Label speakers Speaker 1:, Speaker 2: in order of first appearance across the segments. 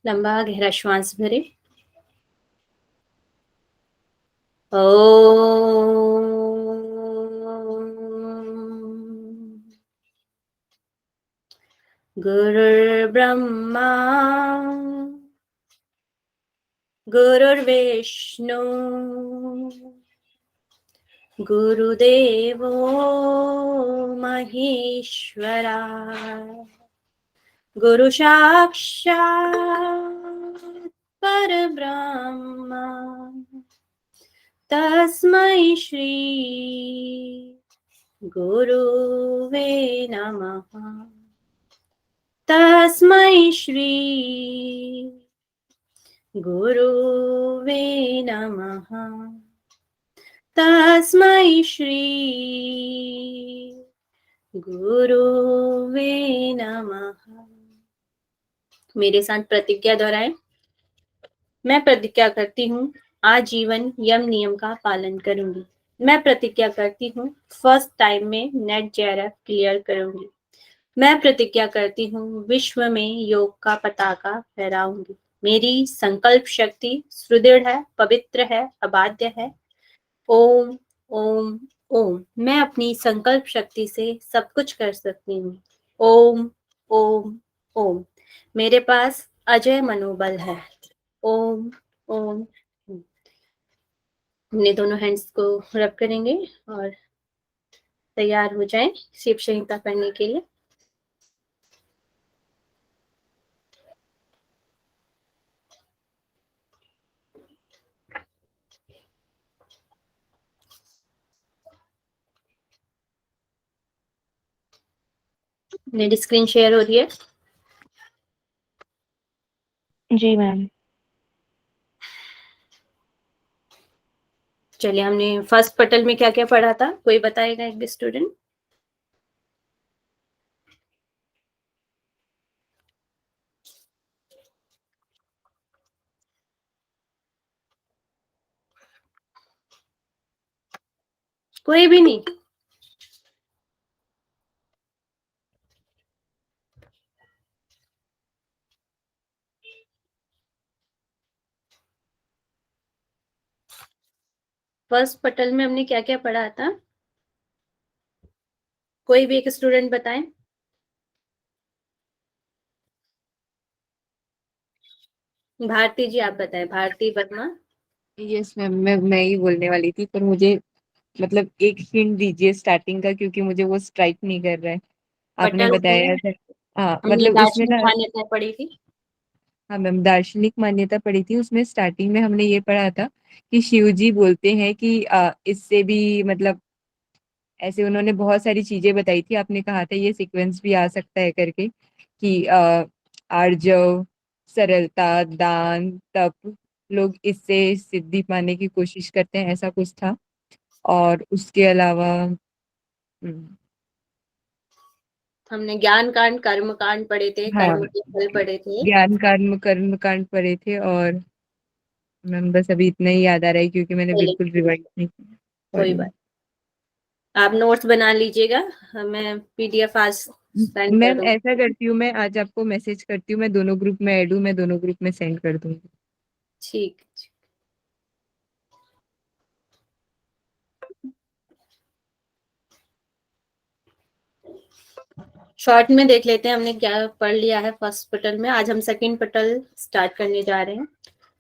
Speaker 1: लंबा गहरा श्वास भरे। ओ गुरुर्ब्रह्मा गुरुर्विष्णु गुरुदेवो महेश्वरा गुरु साक्षात् परब्रह्म तस्मै श्री गुरुवे नमः। तस्मै श्री गुरुवे नमः। तस्मै श्री गुरुवे नमः। मेरे साथ प्रतिज्ञा दोहराएं। मैं प्रतिज्ञा करती हूँ आजीवन यम नियम का पालन करूंगी। मैं प्रतिज्ञा करती हूँ फर्स्ट टाइम में नेट जेआरएफ क्लियर करूंगी। मैं प्रतिज्ञा करती हूँ विश्व में योग का पताका फहराऊंगी। मेरी संकल्प शक्ति सुदृढ़ है, पवित्र है, अबाध्य है। ओम ओम ओम। मैं अपनी संकल्प शक्ति से सब कुछ कर सकती हूँ। ओम ओम ओम। मेरे पास अजय मनोबल है। ओम ओम। हमने दोनों हैंड्स को रब करेंगे और तैयार हो जाएं शिव संहिता करने के लिए। मेरी स्क्रीन शेयर हो रही है?
Speaker 2: जी मैम।
Speaker 1: चलिए, हमने फर्स्ट पटल में क्या क्या पढ़ा था, कोई बताएगा एक भी स्टूडेंट? कोई भी नहीं? फर्स्ट पटल में हमने क्या क्या पढ़ा था, कोई भी एक स्टूडेंट बताएं। भारती जी आप बताएं, भारती वर्मा।
Speaker 2: यस मैम, मैं ही बोलने वाली थी, पर मुझे मतलब एक हिंट दीजिए स्टार्टिंग का, क्योंकि मुझे वो स्ट्राइक नहीं कर रहा है। आपने
Speaker 1: पटल में
Speaker 2: बताया था। हाँ
Speaker 1: हमने
Speaker 2: मतलब उसमें
Speaker 1: दार्शनिक
Speaker 2: ना।
Speaker 1: मान्यताएं पढ़ी थी।
Speaker 2: हाँ मैम, दार्शनिक मान्यता पढ़ी थी। उसमें स्टार्टिंग में हमने ये पढ़ा था कि शिव जी बोलते हैं कि इससे भी मतलब ऐसे उन्होंने बहुत सारी चीजें बताई थी। आपने कहा था ये सीक्वेंस भी आ सकता है करके कि आर्जव, सरलता, दान, तप, लोग इससे सिद्धि पाने की कोशिश करते हैं, ऐसा कुछ था। और उसके अलावा
Speaker 1: हमने ज्ञान कांड कर्म कांड पढ़े थे,
Speaker 2: हाँ,
Speaker 1: कर्म के फल पढ़े थे।
Speaker 2: ज्ञान कर्म कर्म कांड पढ़े थे। और मैम बस अभी इतना ही याद आ रहा है, क्योंकि मैंने
Speaker 1: चलिए,
Speaker 2: बिल्कुल रिवाइज नहीं
Speaker 1: कोई
Speaker 2: पढ़ी।
Speaker 1: बात। आप नोट्स बना लीजिएगा, मैं पीडीएफ आज सेंड कर
Speaker 2: मैम
Speaker 1: दूंगी।
Speaker 2: ऐसा करती हूँ, मैं आज आपको मैसेज करती हूँ, मैं दोनों ग्रुप में ऐड हूँ, मैं दोनों ग्रुप में सेंड कर दूंगी।
Speaker 1: ठीक। शॉर्ट में देख लेते हैं हमने क्या पढ़ लिया है फर्स्ट पटल में। आज हम सेकंड पटल स्टार्ट करने जा रहे हैं,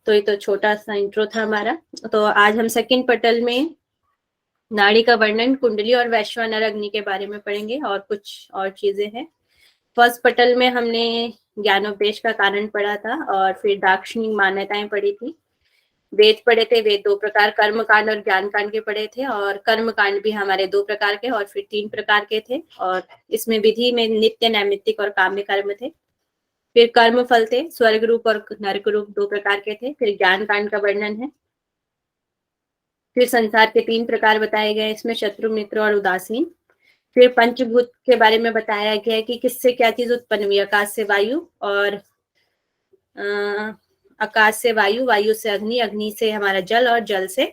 Speaker 1: तो ये तो छोटा सा इंट्रो था हमारा। तो आज हम सेकंड पटल में नाड़ी का वर्णन, कुंडली और वैश्वानर अग्नि के बारे में पढ़ेंगे, और कुछ और चीजें हैं। फर्स्ट पटल में हमने ज्ञानोपदेश का कारण पढ़ा था, और फिर दार्शनिक मान्यताएं पढ़ी थी। वेद पढ़े थे, वेद दो प्रकार, कर्म कांड और ज्ञान कांड के पढ़े थे। और कर्म कांड भी हमारे दो प्रकार के और फिर तीन प्रकार के थे, और इसमें विधि में नित्य, नैमित्तिक और काम्य कर्म थे। फिर कर्म फल थे, स्वर्ग रूप और नरक रूप दो प्रकार के थे। फिर ज्ञान कांड का वर्णन है। फिर संसार के तीन प्रकार बताए गए इसमें, शत्रु, मित्र और उदासीन। फिर पंचभूत के बारे में बताया गया है कि किससे क्या चीज उत्पन्न हुई, आकाश से वायु, और आकाश से वायु, वायु से अग्नि, अग्नि से हमारा जल, और जल से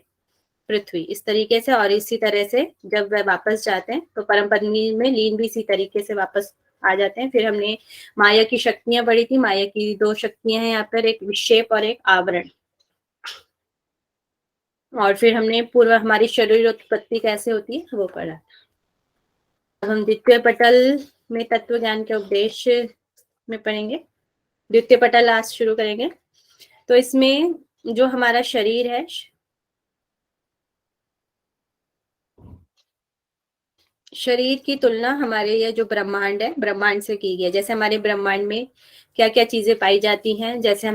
Speaker 1: पृथ्वी, इस तरीके से। और इसी तरह से जब वह वापस जाते हैं तो परम पत्नी में लीन भी इसी तरीके से वापस आ जाते हैं। फिर हमने माया की शक्तियां पढ़ी थी। माया की 2 शक्तियां हैं यहाँ पर, एक विक्षेप और एक आवरण। और फिर हमने पूर्व हमारी शरीर उत्पत्ति कैसे होती है वो पढ़ा। अब हम द्वितीय पटल में तत्व ज्ञान के उपदेश में पढ़ेंगे। द्वितीय पटल आज शुरू करेंगे। तो इसमें जो हमारा शरीर है, शरीर की तुलना हमारे ये जो ब्रह्मांड है, ब्रह्मांड से की गई है। जैसे हमारे ब्रह्मांड में क्या क्या चीजें पाई जाती हैं, जैसे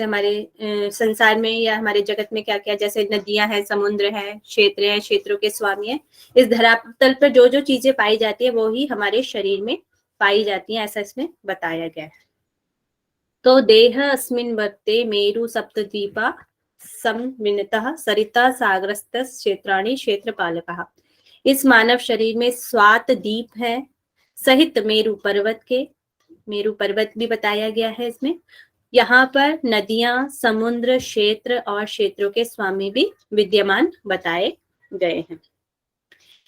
Speaker 1: हमारे संसार में या हमारे जगत में क्या क्या, जैसे नदियां हैं, समुद्र है, क्षेत्र है, क्षेत्रों के स्वामी है। इस धरातल पर जो जो चीजें पाई जाती है वो ही हमारे शरीर में पाई जाती है, ऐसा इसमें बताया गया है। तो देह अस्मिन् वर्ते मेरु सप्तद्वीपा समविनतः सरिता सागरस्थ क्षेत्राणि क्षेत्रपालकः। इस मानव शरीर में 7 द्वीप है सहित मेरु पर्वत के, मेरु पर्वत भी बताया गया है इसमें। यहाँ पर नदियां, समुद्र, क्षेत्र और क्षेत्रों के स्वामी भी विद्यमान बताए गए हैं।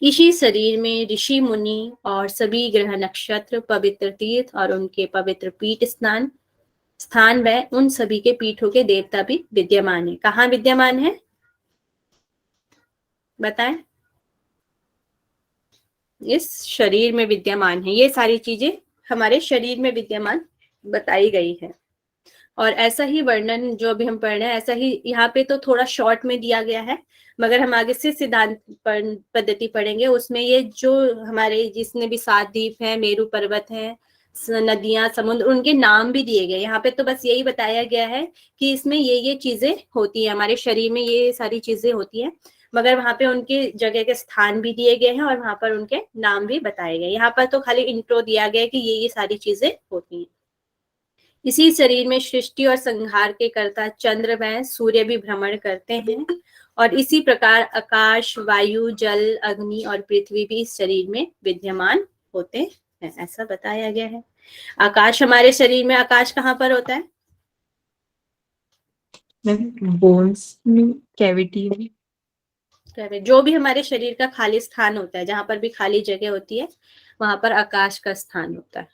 Speaker 1: इसी शरीर में ऋषि मुनि और सभी ग्रह नक्षत्र, पवित्र तीर्थ और उनके पवित्र पीठ स्थान व उन सभी के पीठों के देवता भी विद्यमान है। कहाँ विद्यमान है बताएं? इस शरीर में विद्यमान है। ये सारी चीजें हमारे शरीर में विद्यमान बताई गई है। और ऐसा ही वर्णन जो अभी हम पढ़ रहे हैं, ऐसा ही यहाँ पे तो थोड़ा शॉर्ट में दिया गया है, मगर हम आगे से सिद्धांत पद्धति पढ़ेंगे, उसमें ये जो हमारे जिसने भी 7 द्वीप हैं, मेरु पर्वत है, नदियां, समुद्र, उनके नाम भी दिए गए। यहाँ पे तो बस यही बताया गया है कि इसमें ये चीजें होती है, हमारे शरीर में ये सारी चीजें होती है, मगर वहां पे उनके जगह के स्थान भी दिए गए हैं और वहां पर उनके नाम भी बताए गए। यहाँ पर तो खाली इंट्रो दिया गया है कि ये सारी चीजें होती हैं। इसी शरीर में सृष्टि और संहार के कर्ता चंद्र व सूर्य भी भ्रमण करते हैं। और इसी प्रकार आकाश, वायु, जल, अग्नि और पृथ्वी भी इस शरीर में विद्यमान होते हैं, ऐसा बताया गया है। आकाश, हमारे शरीर में आकाश कहाँ पर होता है?
Speaker 2: बोन्स में, कैविटी में।
Speaker 1: जो भी हमारे शरीर का खाली स्थान होता है, जहां पर भी खाली जगह होती है, वहां पर आकाश का स्थान होता है।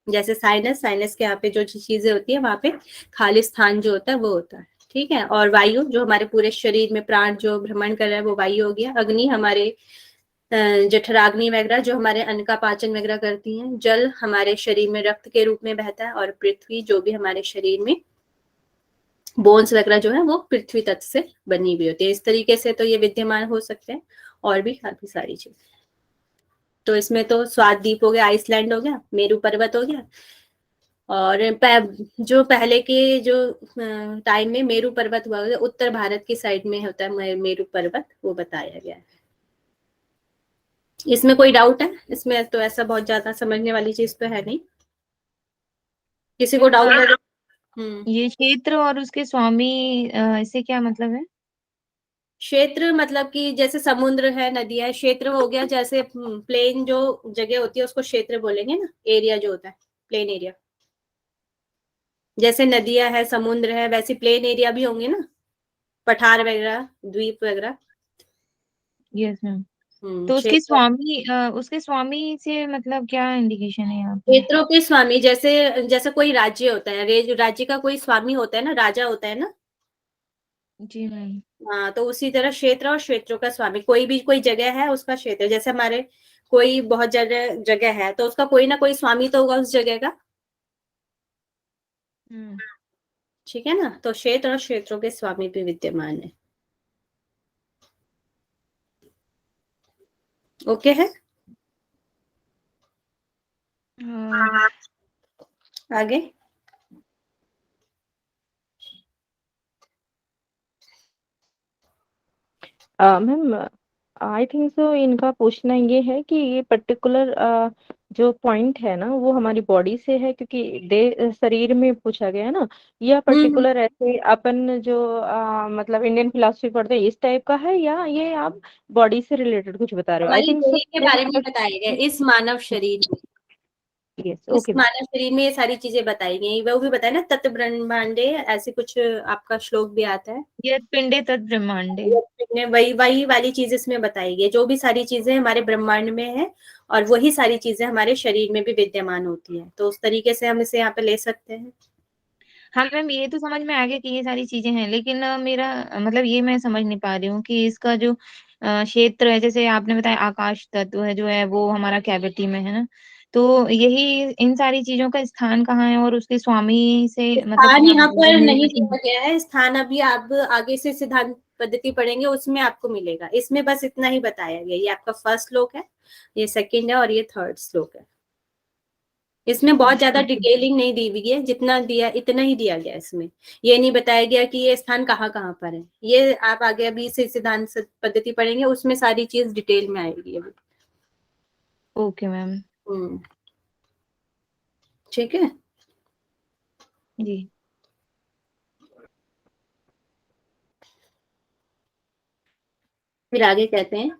Speaker 1: जैसे साइनस के यहाँ पे जो चीजें होती है, वहां पे खाली स्थान जो होता है वो होता है, ठीक है। और वायु, जो हमारे पूरे शरीर में प्राण जो भ्रमण कर रहा है, वो वायु हो गया। अग्नि हमारे जठराग्नि वगैरह जो हमारे अन्न का पाचन वगैरह करती हैं। जल हमारे शरीर में रक्त के रूप में बहता है। और पृथ्वी जो भी हमारे शरीर में बोन्स वगैरह जो है वो पृथ्वी तत्व से बनी हुई होती है। इस तरीके से तो ये विद्यमान हो सकते हैं, और भी काफी सारी चीजें। तो इसमें तो स्वादद्वीप हो गया, आइसलैंड हो गया, मेरु पर्वत हो गया, और जो पहले के जो टाइम में मेरु पर्वत हुआ, उत्तर भारत की साइड में होता है मेरु पर्वत, वो बताया गया है। इसमें कोई डाउट है? इसमें तो ऐसा बहुत ज्यादा समझने वाली चीज तो है नहीं। किसी को डाउट है?
Speaker 2: ये क्षेत्र और उसके स्वामी, इससे क्या मतलब है?
Speaker 1: क्षेत्र मतलब कि जैसे समुद्र है, नदी है, क्षेत्र हो गया जैसे प्लेन जो जगह होती है उसको क्षेत्र बोलेंगे ना, एरिया जो होता है प्लेन एरिया। जैसे नदियां है, समुद्र है, वैसे प्लेन एरिया भी होंगे ना, पठार वगैरह, द्वीप वगैरह।
Speaker 2: Yes ma'am. तो
Speaker 1: क्षेत्र,
Speaker 2: उसके स्वामी से मतलब क्या इंडिकेशन है यहाँ पे?
Speaker 1: क्षेत्रों के स्वामी, जैसे जैसे कोई राज्य होता है, राज्य का कोई स्वामी होता है ना, राजा होता है ना।
Speaker 2: जी मैम।
Speaker 1: हाँ, तो उसी तरह क्षेत्र और क्षेत्रों का स्वामी, कोई भी कोई जगह है उसका क्षेत्र। जैसे हमारे कोई बहुत जगह जगह है तो उसका कोई ना कोई स्वामी तो होगा उस जगह का, ठीक है ना। तो क्षेत्र और क्षेत्रों के स्वामी भी विद्यमान है। ओके है।
Speaker 2: हाँ।
Speaker 1: आगे।
Speaker 3: मैम, आई थिंक सो इनका पूछना ये है कि ये पर्टिकुलर जो पॉइंट है ना वो हमारी बॉडी से है, क्योंकि दे शरीर में पूछा गया है ना, या
Speaker 1: हम्म,
Speaker 3: पर्टिकुलर ऐसे अपन जो मतलब इंडियन फिलोसफी पढ़ते हैं इस टाइप का है, या ये आप बॉडी से रिलेटेड कुछ बता रहे हो? आई
Speaker 1: वही
Speaker 3: थिंक सो
Speaker 1: देह के बारे में बताया गया, इस मानव शरीर में।
Speaker 3: यस,
Speaker 1: इस
Speaker 3: ओके।
Speaker 1: मानव शरीर में ये सारी चीजें बताई गई, वो भी बताया ना, तत् ब्रह्मांडे, ऐसे कुछ आपका श्लोक भी आता है।
Speaker 3: यस, पिंडे तत् ब्रह्मांडे।
Speaker 1: वही वही वाली चीज इसमें बताई गई, जो भी सारी चीजें हमारे ब्रह्मांड में है और वही सारी चीजें हमारे शरीर में भी विद्यमान होती है, तो उस तरीके से हम इसे यहाँ पे ले सकते हैं।
Speaker 3: हाँ मैम, ये तो समझ में आ गया कि ये सारी चीजें हैं, लेकिन मेरा मतलब ये मैं समझ नहीं पा रही हूँ कि इसका जो क्षेत्र है, जैसे आपने बताया आकाश तत्व है जो है वो हमारा कैविटी में है ना, तो यही इन सारी चीजों का स्थान कहाँ है और उसके स्वामी से मतलब
Speaker 1: स्थान
Speaker 3: क्या
Speaker 1: यहाँ
Speaker 3: मतलब
Speaker 1: पर
Speaker 3: मिल
Speaker 1: नहीं
Speaker 3: सकेंगे?
Speaker 1: दिया गया है, स्थान अभी आप आगे से सिद्धांत पद्धति पढ़ेंगे उसमें आपको मिलेगा, इसमें बस इतना ही बताया गया। ये आपका फर्स्ट श्लोक है, ये सेकंड है और ये थर्ड श्लोक है। इसमें बहुत ज्यादा डिटेलिंग नहीं दी हुई है, जितना दिया इतना ही दिया गया इसमें। ये नहीं बताया गया कि ये स्थान कहाँ कहाँ पर है, ये आप आगे अभी से सिद्धांत पद्धति पढ़ेंगे उसमें सारी चीज डिटेल में आएगी अभी।
Speaker 3: Okay ma'am.
Speaker 1: ठीक है।
Speaker 3: जी।
Speaker 1: फिर आगे कहते हैं,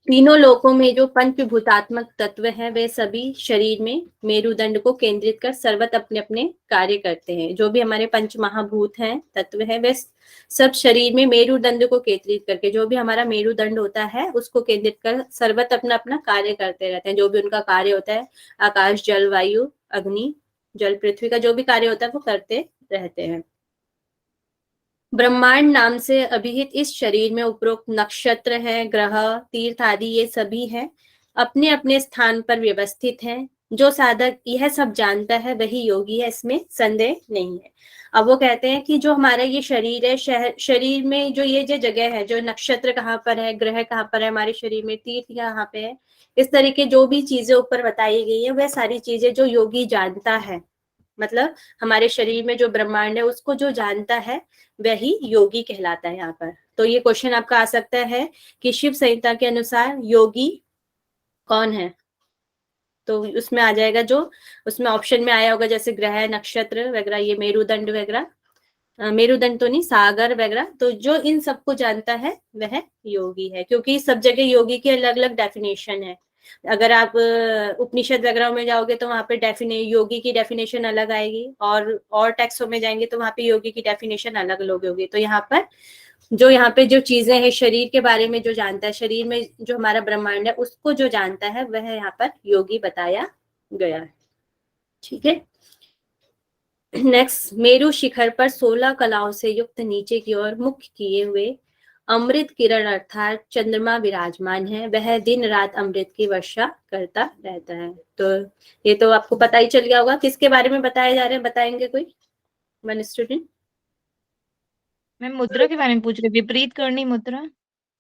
Speaker 1: तीनों लोकों में जो पंचभूतात्मक तत्व हैं वे सभी शरीर में मेरुदंड को केंद्रित कर सर्वत अपने अपने कार्य करते हैं। जो भी हमारे पंच महाभूत हैं, तत्व हैं, वे सब शरीर में मेरुदंड को केंद्रित करके, जो भी हमारा मेरुदंड होता है उसको केंद्रित कर सर्वत अपना अपना कार्य करते रहते हैं। जो भी उनका कार्य होता है, आकाश, जल, वायु, अग्नि, जल, पृथ्वी का जो भी कार्य होता है वो करते रहते हैं। ब्रह्मांड नाम से अभिहित इस शरीर में उपरोक्त नक्षत्र हैं, ग्रह, तीर्थ आदि ये सभी हैं, अपने अपने स्थान पर व्यवस्थित हैं। जो साधक यह सब जानता है वही योगी है, इसमें संदेह नहीं है। अब वो कहते हैं कि जो हमारा ये शरीर है, शरीर में जो ये जो जगह है, जो नक्षत्र कहाँ पर है, ग्रह कहाँ पर है हमारे शरीर में, तीर्थ कहाँ पे है, इस तरीके जो भी चीजें ऊपर बताई गई है वह सारी चीजें जो योगी जानता है, मतलब हमारे शरीर में जो ब्रह्मांड है उसको जो जानता है वही योगी कहलाता है यहाँ पर। तो ये क्वेश्चन आपका आ सकता है कि शिव संहिता के अनुसार योगी कौन है, तो उसमें आ जाएगा जो उसमें ऑप्शन में आया होगा, जैसे ग्रह, नक्षत्र वगैरह, ये मेरुदंड वगैरह, मेरुदंड तो नहीं, सागर वगैरह, तो जो इन सबको जानता है वह योगी है, क्योंकि सब जगह योगी की अलग अलग डेफिनेशन है। अगर आप उपनिषद वगैरह में जाओगे तो वहां पे योगी की डेफिनेशन अलग आएगी, और टेक्सों में जाएंगे तो वहां पे योगी की डेफिनेशन अलग अलग होगी। तो यहाँ पे जो चीजें हैं शरीर के बारे में जो जानता है, शरीर में जो हमारा ब्रह्मांड है उसको जो जानता है वह यहाँ पर योगी बताया गया है। ठीक है। नेक्स्ट, मेरु शिखर पर 16 कलाओं से युक्त नीचे की ओर मुख किए हुए अमृत किरण अर्थात चंद्रमा विराजमान है, वह दिन रात अमृत की वर्षा करता रहता है। तो ये तो आपको पता ही चल गया होगा, किसके बारे में बताया जा रहे हैं, बताएंगे कोई वन स्टूडेंट?
Speaker 3: मैम मुद्रा के बारे में पूछ रहे, विपरीत करनी मुद्रा?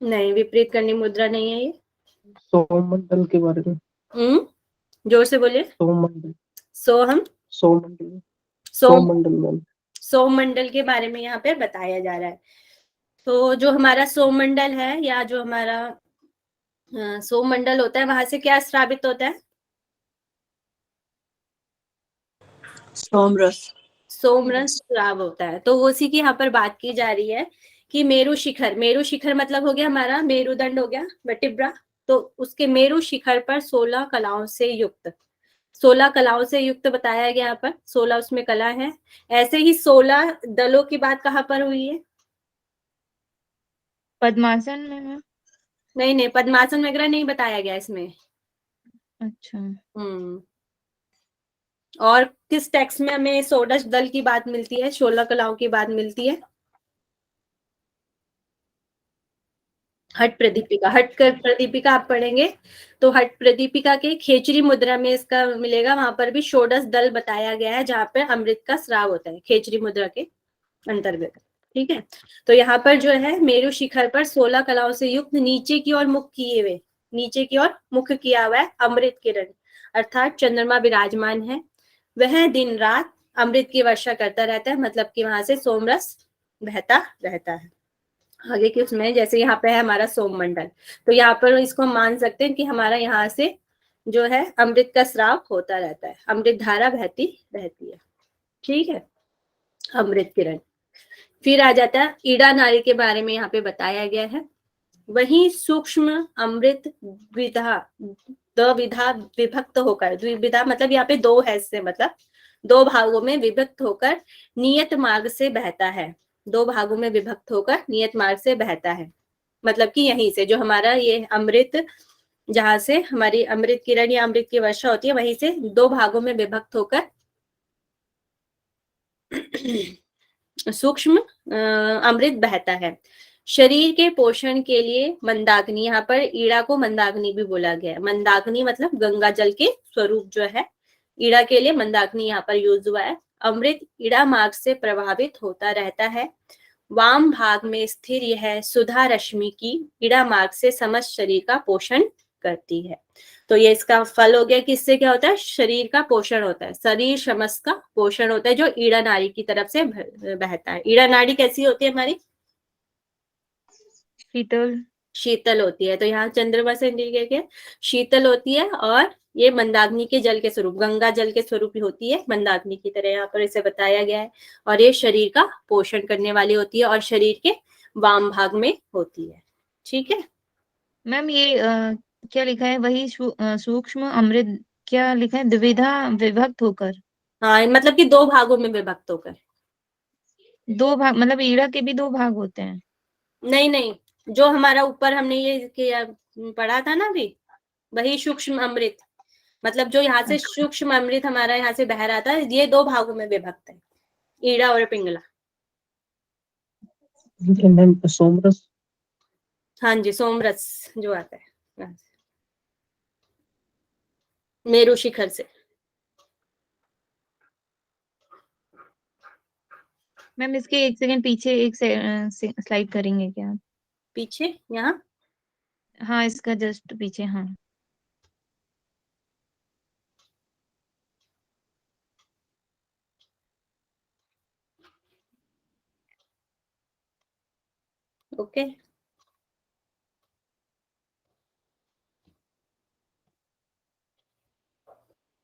Speaker 1: नहीं, विपरीत करनी मुद्रा नहीं है ये।
Speaker 4: सौमंडल के बारे में।
Speaker 1: जोर से बोलिए।
Speaker 4: सौमंडल।
Speaker 1: सोहम
Speaker 4: सौमंडल।
Speaker 1: सोम
Speaker 4: सौमंडल मैम।
Speaker 1: सौमंडल के बारे में यहाँ पे बताया जा रहा है। तो जो हमारा सौमंडल है, या जो हमारा सौमंडल होता है, वहां से क्या स्रावित होता है?
Speaker 4: सोमरस।
Speaker 1: सोमरस स्राव होता है। तो उसी की यहाँ पर बात की जा रही है कि मेरु शिखर मतलब हो गया हमारा मेरुदंड, हो गया वर्टिब्रा, तो उसके मेरु शिखर पर 16 कलाओं से युक्त, 16 कलाओं से युक्त बताया गया यहाँ पर, 16 उसमें कला है। ऐसे ही 16 दलों की बात कहाँ पर हुई है?
Speaker 3: पद्मासन में मैम?
Speaker 1: नहीं नहीं, पद्मासन वगैरह नहीं बताया गया इसमें।
Speaker 3: अच्छा।
Speaker 1: और किस टेक्स्ट में हमें षोडश दल की बात मिलती है, 16 कलाओं की बात मिलती है? हट प्रदीपिका आप पढ़ेंगे तो हट प्रदीपिका के खेचरी मुद्रा में इसका मिलेगा, वहां पर भी षोडश दल बताया गया है जहाँ पे अमृत का स्राव होता है, खेचरी मुद्रा के अंतर्गत। ठीक है। तो यहाँ पर जो है मेरु शिखर पर 16 कलाओं से युक्त नीचे की ओर मुख किए हुए, नीचे की ओर मुख किया हुआ है अमृत किरण अर्थात चंद्रमा विराजमान है, वह दिन रात अमृत की वर्षा करता रहता है, मतलब कि वहां से सोमरस बहता रहता है। आगे की उसमें जैसे यहाँ पे है हमारा सोममंडल, तो यहाँ पर इसको मान सकते हैं कि हमारा यहाँ से जो है अमृत का स्राव होता रहता है, अमृत धारा बहती रहती है। ठीक है। अमृत किरण। फिर आ जाता है ईड़ा नारी के बारे में यहाँ पे बताया गया है। वही सूक्ष्म अमृत द्विधा द्विधा विभक्त होकर, द्विविधा मतलब यहाँ पे दो है, इससे मतलब दो भागों में विभक्त होकर नियत मार्ग से बहता है। दो भागों में विभक्त होकर नियत मार्ग से बहता है, मतलब कि यहीं से जो हमारा ये अमृत, जहां से हमारी अमृत किरण या अमृत की वर्षा होती है, वहीं से दो भागों में विभक्त होकर सूक्ष्म अमृत बहता है। शरीर के पोषण के लिए मंदाग्नि, यहाँ पर ईड़ा को मंदाग्नि भी बोला गया है। मंदाग्नि मतलब गंगा जल के स्वरूप जो है, ईड़ा के लिए मंदाग्नि यहाँ पर यूज हुआ है। अमृत ईड़ा मार्ग से प्रभावित होता रहता है। वाम भाग में स्थिर यह सुधा रश्मि की ईड़ा मार्ग से समस्त शरीर का पोषण करती है। तो ये इसका फल हो गया कि इससे क्या होता है, शरीर का पोषण होता है, शरीर समस्त का पोषण होता है, जो ईड़ा नाड़ी की तरफ से बहता है। ईड़ा नाड़ी कैसी होती है हमारी?
Speaker 3: शीतल
Speaker 1: शीतल होती है। तो यहाँ चंद्रमा से इंडिकेट किया शीतल होती है, और ये मंदाग्नि के जल के स्वरूप, गंगा जल के स्वरूप ही होती है, मंदाग्नि की तरह यहाँ पर इसे बताया गया है। और ये शरीर का पोषण करने वाली होती है और शरीर के वाम भाग में होती है। ठीक है
Speaker 5: मैम, ये क्या लिखा है, वही सूक्ष्म अमृत, क्या लिखा है, द्विधा विभक्त होकर?
Speaker 1: हाँ, मतलब कि दो भागों में विभक्त होकर।
Speaker 5: दो भाग मतलब ईड़ा के भी दो भाग होते हैं?
Speaker 1: नहीं नहीं, जो हमारा ऊपर हमने ये किया पढ़ा था ना अभी, वही सूक्ष्म अमृत, मतलब जो यहाँ से सूक्ष्म अमृत हमारा यहाँ से बह रहा था, ये दो भागों में विभक्त है, ईड़ा और पिंगला।
Speaker 4: मैम सोमरस।
Speaker 1: हाँ जी, सोमरस जो आता है मेरू शिखर से।
Speaker 5: मैम, इसके एक सेकंड पीछे एक स्लाइड करेंगे क्या?
Speaker 1: पीछे यहाँ,
Speaker 5: हाँ, इसका जस्ट पीछे। हाँ,
Speaker 1: ओके।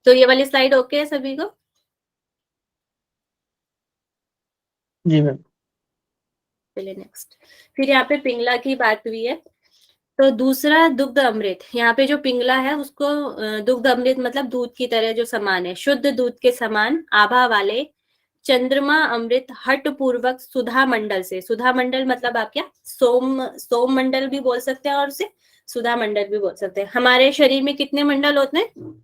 Speaker 1: तो ये वाली स्लाइड ओके है सभी को?
Speaker 4: जी मैम।
Speaker 1: चलिए नेक्स्ट। फिर यहाँ पे पिंगला की बात हुई है, तो दूसरा दुग्ध अमृत, यहाँ पे जो पिंगला है उसको दुग्ध अमृत मतलब दूध की तरह जो समान है, शुद्ध दूध के समान आभा वाले चंद्रमा अमृत हट पूर्वक सुधा मंडल से, सुधा मंडल मतलब आप क्या, सोम मंडल भी बोल सकते हैं और उसे सुधा मंडल भी बोल सकते हैं। हमारे शरीर में कितने मंडल होते हैं?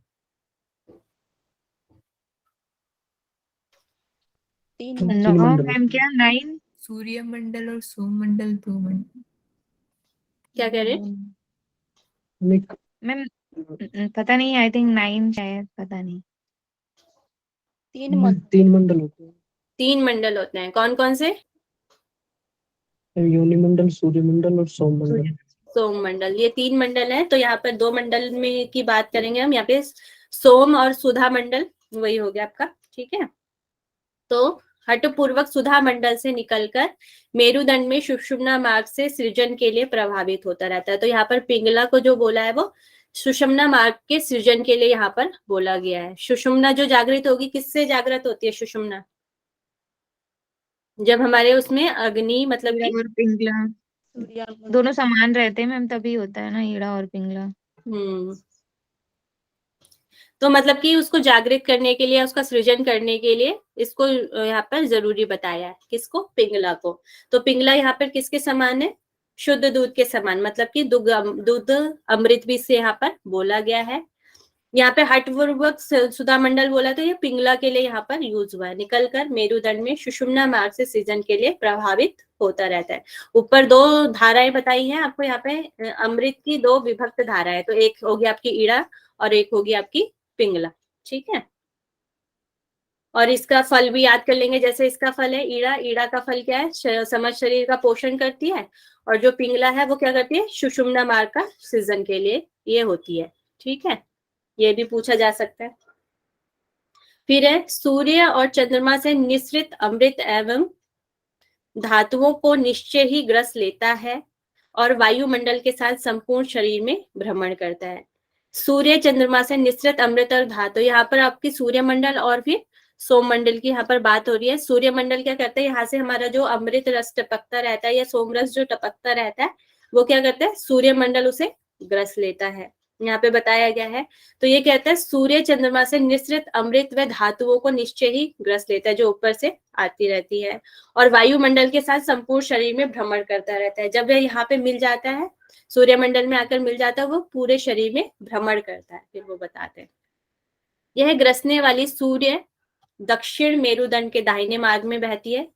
Speaker 2: 3
Speaker 4: तीन
Speaker 2: मंडल।
Speaker 5: नौ
Speaker 4: मंडल।
Speaker 5: मैम, क्या 9?
Speaker 2: सूर्य मंडल और सोम मंडल 2 मंडल।
Speaker 1: क्या कह रहे हैं?
Speaker 5: मैम, पता नहीं, आई थिंक 9 शायद, पता नहीं।
Speaker 2: 3 मंडल।
Speaker 4: 3 मंडल होते हैं।
Speaker 1: 3 मंडल होते हैं, कौन कौन से?
Speaker 4: योनि मंडल, सूर्य मंडल और सोम मंडल।
Speaker 1: सोम मंडल, ये 3 मंडल है। तो यहाँ पर 2 मंडल में की बात करेंगे हम, यहाँ पे सोम और सुधा मंडल, वही हो गया आपका। ठीक है, तो हट पूर्वक सुधा मंडल से निकलकर मेरुदंड में सुषुम्ना मार्ग से सृजन के लिए प्रभावित होता रहता है। तो यहाँ पर पिंगला को जो बोला है वो सुषुम्ना मार्ग के सृजन के लिए यहाँ पर बोला गया है। सुषुम्ना जो जागृत होगी, किससे जागृत होती है सुषुम्ना? जब हमारे उसमें अग्नि मतलब
Speaker 5: ईड़ा
Speaker 1: कि
Speaker 5: और पिंगला दोनों समान रहते हैं मैम, तभी होता है ना ईड़ा और पिंगला।
Speaker 1: तो मतलब कि उसको जागृत करने के लिए, उसका सृजन करने के लिए इसको यहाँ पर जरूरी बताया है। किसको? पिंगला को। तो पिंगला यहाँ पर किसके समान है? शुद्ध दूध के समान, मतलब कि दूध अमृत भी से यहाँ पर बोला गया है। यहाँ पे हठपूर्वक सुधा मंडल बोला, तो ये पिंगला के लिए यहाँ पर यूज हुआ है। निकलकर मेरुदंड में सुषुम्ना मार्ग से सृजन के लिए प्रभावित होता रहता है। ऊपर 2 धाराएं बताई हैं आपको, यहाँ पे अमृत की 2 विभक्त धाराएं, तो एक होगी आपकी ईड़ा और एक होगी आपकी पिंगला। ठीक है, और इसका फल भी याद कर लेंगे। जैसे इसका फल है ईड़ा, ईड़ा का फल क्या है? समस्त शरीर का पोषण करती है, और जो पिंगला है वो क्या करती है? सुषुम्ना मार्ग का सृजन के लिए ये होती है। ठीक है, ये भी पूछा जा सकता है। फिर है सूर्य और चंद्रमा से निःसृत अमृत एवं धातुओं को निश्चय ही ग्रस लेता है और वायुमंडल के साथ संपूर्ण शरीर में भ्रमण करता है। सूर्य चंद्रमा से निःसृत अमृत और धातु, यहाँ पर आपकी सूर्य मंडल और फिर सोम मंडल की यहाँ पर बात हो रही है। सूर्य मंडल क्या करता है? यहाँ से हमारा जो अमृत रस टपकता रहता है या सोम रस जो टपकता रहता है, वो क्या करता है, सूर्यमंडल उसे ग्रस लेता है, यहाँ पे बताया गया है। तो ये कहता है सूर्य चंद्रमा से निःसृत अमृत व धातुओं को निश्चय ही ग्रस लेता है, जो ऊपर से आती रहती है, और वायुमंडल के साथ संपूर्ण शरीर में भ्रमण करता रहता है। जब वह यहाँ पे मिल जाता है, सूर्यमंडल में आकर मिल जाता है, वो पूरे शरीर में भ्रमण करता है। फिर वो बताते हैं, यह ग्रसने वाली सूर्य दक्षिण मेरुदंड के दाहिने मार्ग में बहती है।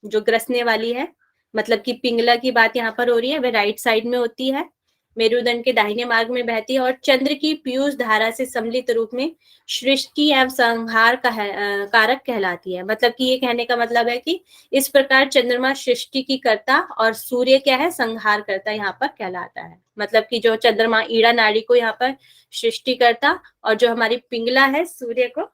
Speaker 1: जो ग्रसने वाली है, मतलब कि पिंगला की बात यहाँ पर हो रही है, वह राइट साइड में होती है, मेरुदंड के दाहिने मार्ग में बहती है, और चंद्र की पीयूष धारा से सम्मिलित रूप में सृष्टि एवं संहार कारक कहलाती है। मतलब कि ये कहने का मतलब है कि इस प्रकार चंद्रमा सृष्टि की कर्ता और सूर्य क्या है, संहार करता यहाँ पर कहलाता है। मतलब कि जो चंद्रमा ईड़ा नाड़ी को यहाँ पर सृष्टि करता, और जो हमारी पिंगला है सूर्य को,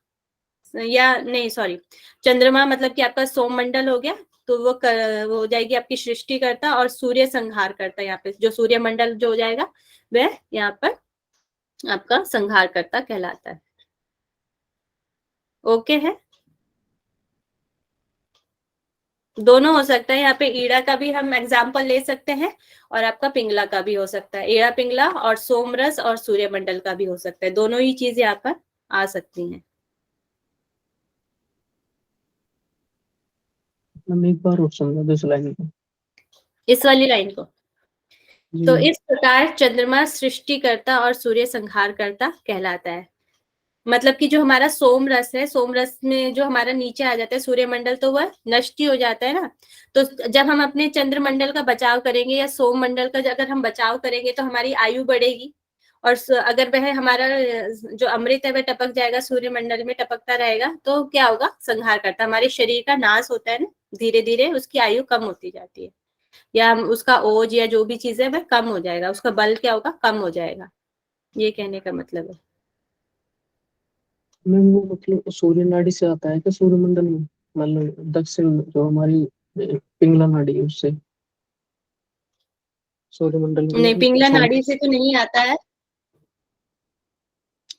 Speaker 1: या नहीं सॉरी, चंद्रमा मतलब कि आपका सोममंडल हो गया, तो वो हो जाएगी आपकी सृष्टि करता, और सूर्य संहार करता। यहाँ पे जो सूर्यमंडल जो हो जाएगा वह यहाँ पर आपका संहार करता कहलाता है। ओके है, दोनों हो सकता है। यहाँ पे ईड़ा का भी हम एग्जाम्पल ले सकते हैं, और आपका पिंगला का भी हो सकता है। ईड़ा पिंगला और सोमरस और सूर्यमंडल का भी हो सकता है, दोनों ही चीज यहाँ पर आ सकती हैं।
Speaker 4: मैम एक बार और समझा दो इस लाइन को।
Speaker 1: इस वाली लाइन को,
Speaker 4: जी
Speaker 1: तो
Speaker 4: मैम।
Speaker 1: इस प्रकार चंद्रमा सृष्टिकर्ता और सूर्य संहारकर्ता कहलाता है। मतलब कि जो हमारा सोम रस है, सोम रस में जो हमारा नीचे आ जाता है सूर्यमंडल, तो वह नष्ट ही हो जाता है ना। तो जब हम अपने चंद्रमंडल का बचाव करेंगे या सोम मंडल का अगर हम बचाव करेंगे, तो हमारी आयु बढ़ेगी, और अगर वह हमारा जो अमृत है वह टपक जाएगा, सूर्यमंडल में टपकता रहेगा, तो क्या होगा, संहार करता, हमारे शरीर का नाश होता है ना, धीरे धीरे उसकी आयु कम होती जाती है, या उसका ओज या जो भी चीज है वह कम हो जाएगा, उसका बल क्या होगा, कम हो जाएगा। ये कहने का मतलब है।
Speaker 4: मैम वो मतलब सूर्य नाड़ी से आता है कि सूर्यमंडल में, मतलब दक्षिण जो हमारी पिंगला नाड़ी है उससे सूर्यमंडल
Speaker 1: नहीं,
Speaker 4: में
Speaker 1: पिंगला
Speaker 4: शांत।
Speaker 1: नाड़ी से तो नहीं आता है।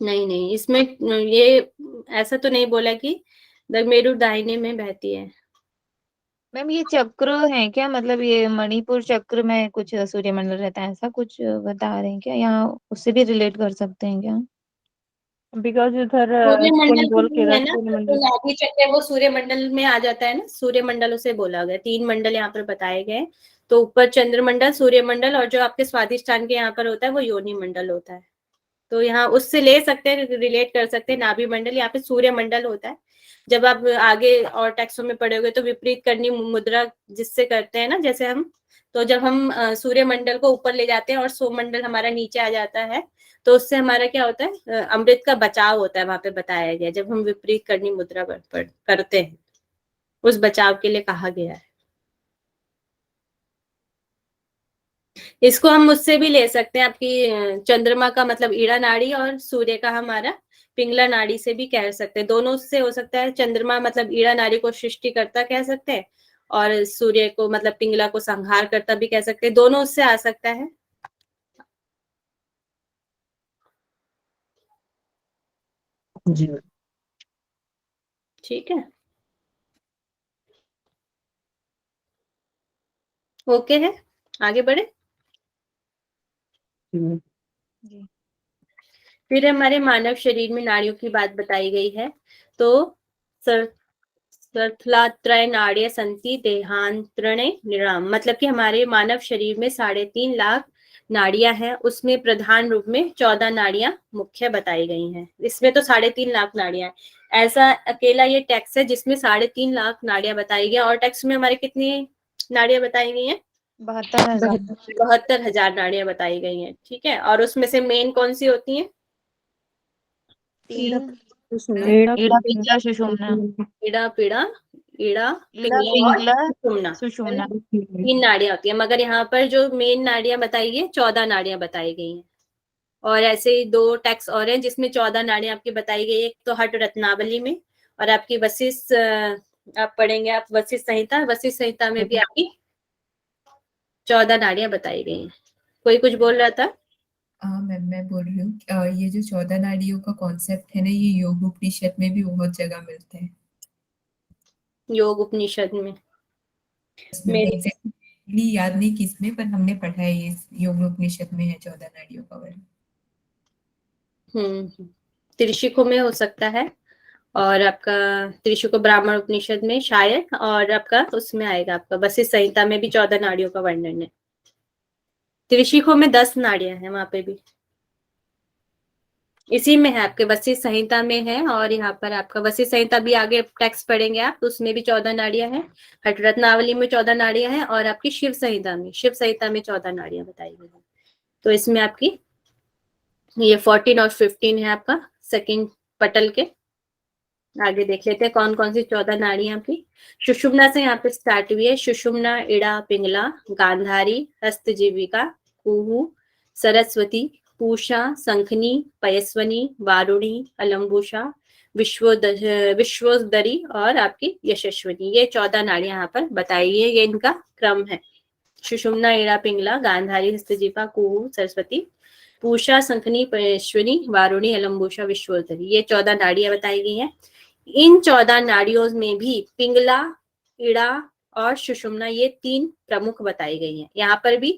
Speaker 1: नहीं नहीं, इसमें ये ऐसा तो नहीं बोला कि मेरु दाहिने में बहती है।
Speaker 5: मैम ये चक्र है क्या, मतलब ये मणिपुर चक्र में कुछ सूर्यमंडल रहता है, ऐसा कुछ बता रहे हैं क्या, यहाँ उससे भी रिलेट कर सकते हैं क्या?
Speaker 3: बिकॉज उधर
Speaker 1: सूर्यमंडल
Speaker 3: बोल
Speaker 1: भी
Speaker 3: के
Speaker 1: है ना, जो
Speaker 3: सूर्यमंडल
Speaker 1: नाभि चक्र है वो सूर्यमंडल में आ जाता है ना, सूर्यमंडल उसे बोला गया। 3 मंडल यहाँ पर बताए गए, तो ऊपर चंद्रमंडल, सूर्यमंडल, और जो आपके स्वादिष्टान के यहाँ पर होता है वो योनि मंडल होता है। तो यहाँ उससे ले सकते हैं, रिलेट कर सकते हैं। नाभि मंडल यहाँ पे सूर्यमंडल होता है। जब आप आगे और टेक्सों में पढ़ोगे तो विपरीत करनी मुद्रा जिससे करते हैं ना, जैसे हम, तो जब हम सूर्यमंडल को ऊपर ले जाते हैं और सोममंडल हमारा नीचे आ जाता है, तो उससे हमारा क्या होता है, अमृत का बचाव होता है। वहां पे बताया गया, जब हम विपरीत करनी मुद्रा करते हैं, उस बचाव के लिए कहा गया है। इसको हम उससे भी ले सकते हैं, आपकी चंद्रमा का मतलब ईड़ा नाड़ी, और सूर्य का हमारा पिंगला नाड़ी से भी कह सकते हैं। दोनों से हो सकता है। चंद्रमा मतलब ईड़ा नाड़ी को सृष्टि करता कह सकते हैं, और सूर्य को मतलब पिंगला को संहार करता भी कह सकते हैं। दोनों उससे आ सकता है।
Speaker 4: जी मैम।
Speaker 1: ठीक है, ओके है, आगे बढ़े।
Speaker 4: जी मैम।
Speaker 5: जी।
Speaker 1: फिर हमारे मानव शरीर में नाड़ियों की बात बताई गई है। तो सर्थलात्रय नाड़्य संति देहांतरणे निराम, मतलब कि हमारे मानव शरीर में 3.5 लाख नाड़ियां हैं, उसमें प्रधान रूप में 14 नाड़ियां मुख्य बताई गई हैं। इसमें तो 3.5 लाख नाड़ियां हैं। ऐसा अकेला ये टेक्स्ट है जिसमें 3.5 लाख नाड़ियां बताई गई, और टेक्स्ट में हमारे कितनी नाड़ियां बताई गई हैं,
Speaker 5: 72,000।
Speaker 1: 72,000 नाड़ियां बताई गई हैं। ठीक है, और उसमें से मेन कौन सी होती हैं,
Speaker 5: 3
Speaker 3: एड़ा
Speaker 5: ईड़ा पिंगला सुषुम्ना।
Speaker 1: ईड़ा पीड़ा, ईड़ा
Speaker 5: ईड़ा
Speaker 1: पिंगला और
Speaker 5: पिंगला
Speaker 1: सुषुम्ना, है
Speaker 5: सुषुम्ना।
Speaker 1: ना। 3 नाड़ियां होती है, मगर यहाँ पर जो मेन नाड़ियां बताई है 14 नाड़ियां बताई गई हैं। और ऐसे ही 2 टेक्स्ट और हैं जिसमें 14 नाड़ियां आपकी बताई गई है। एक तो हट रत्नावली में, और आपकी वशिष्ठ, आप पढ़ेंगे आप वशिष्ठ संहिता, वशिष्ठ संहिता में भी आपकी 14 नाड़ियां बताई गई हैं। कोई कुछ बोल रहा था।
Speaker 2: हाँ मैम, मैं बोल रही हूँ ये जो 14 नाड़ियों का कॉन्सेप्ट है ना, ये योग उपनिषद में भी बहुत जगह मिलते हैं।
Speaker 1: योग उपनिषद में
Speaker 2: इसमें
Speaker 1: मेरी
Speaker 2: एग्जैक्ट एक्चुअली याद नहीं किसमें, पर हमने पढ़ा है, ये योग उपनिषद में है 14 नाड़ियों का वर्णन।
Speaker 1: त्रिशिखों में हो सकता है, और आपका त्रिशिको ब्राह्मण उपनिषद में शायद, और आपका उसमें आएगा आपका वशिष्ठ संहिता में भी 14 नाड़ियों का वर्णन है। त्रिशिखों में 10 नाड़ियां हैं, वहां पे भी इसी में है, आपके वशिष्ठ संहिता में है। और यहाँ पर आपका वशिष्ठ संहिता भी आगे टेक्स्ट पढ़ेंगे आप, तो उसमें भी 14 नाड़ियां हैं। हठ रत्नावली में 14 नाड़ियां हैं, और आपकी शिव संहिता में 14 नाड़ियां बताई गई है। तो इसमें आपकी ये 14 और 15 है आपका सेकंड पटल के। आगे देख लेते हैं कौन कौन सी 14 नाड़ियां आपकी। सुषुम्ना से यहाँ पे स्टार्ट हुई है। सुषुम्ना, इड़ा, पिंगला, गांधारी, हस्तजीविका, कुहू, सरस्वती, पूषा, शंखनी, पयस्वनी, वारुणी, अलम्बुषा, विश्वोदरी और आपकी यशस्वनी। ये 14 नाड़ियां यहाँ पर बताई है, ये इनका क्रम है। सुषुम्ना, इड़ा, पिंगला, गांधारी, हस्तजीविका, कुहू, सरस्वती, पूषा, शंखनी, पयस्वनी, वारुणी, अलम्बुषा, विश्वोदरी। ये 14 नाड़ियां बताई गई हैं। इन 14 नाड़ियों में भी पिंगला, इड़ा और सुषुम्ना ये 3 प्रमुख बताई गई हैं। यहाँ पर भी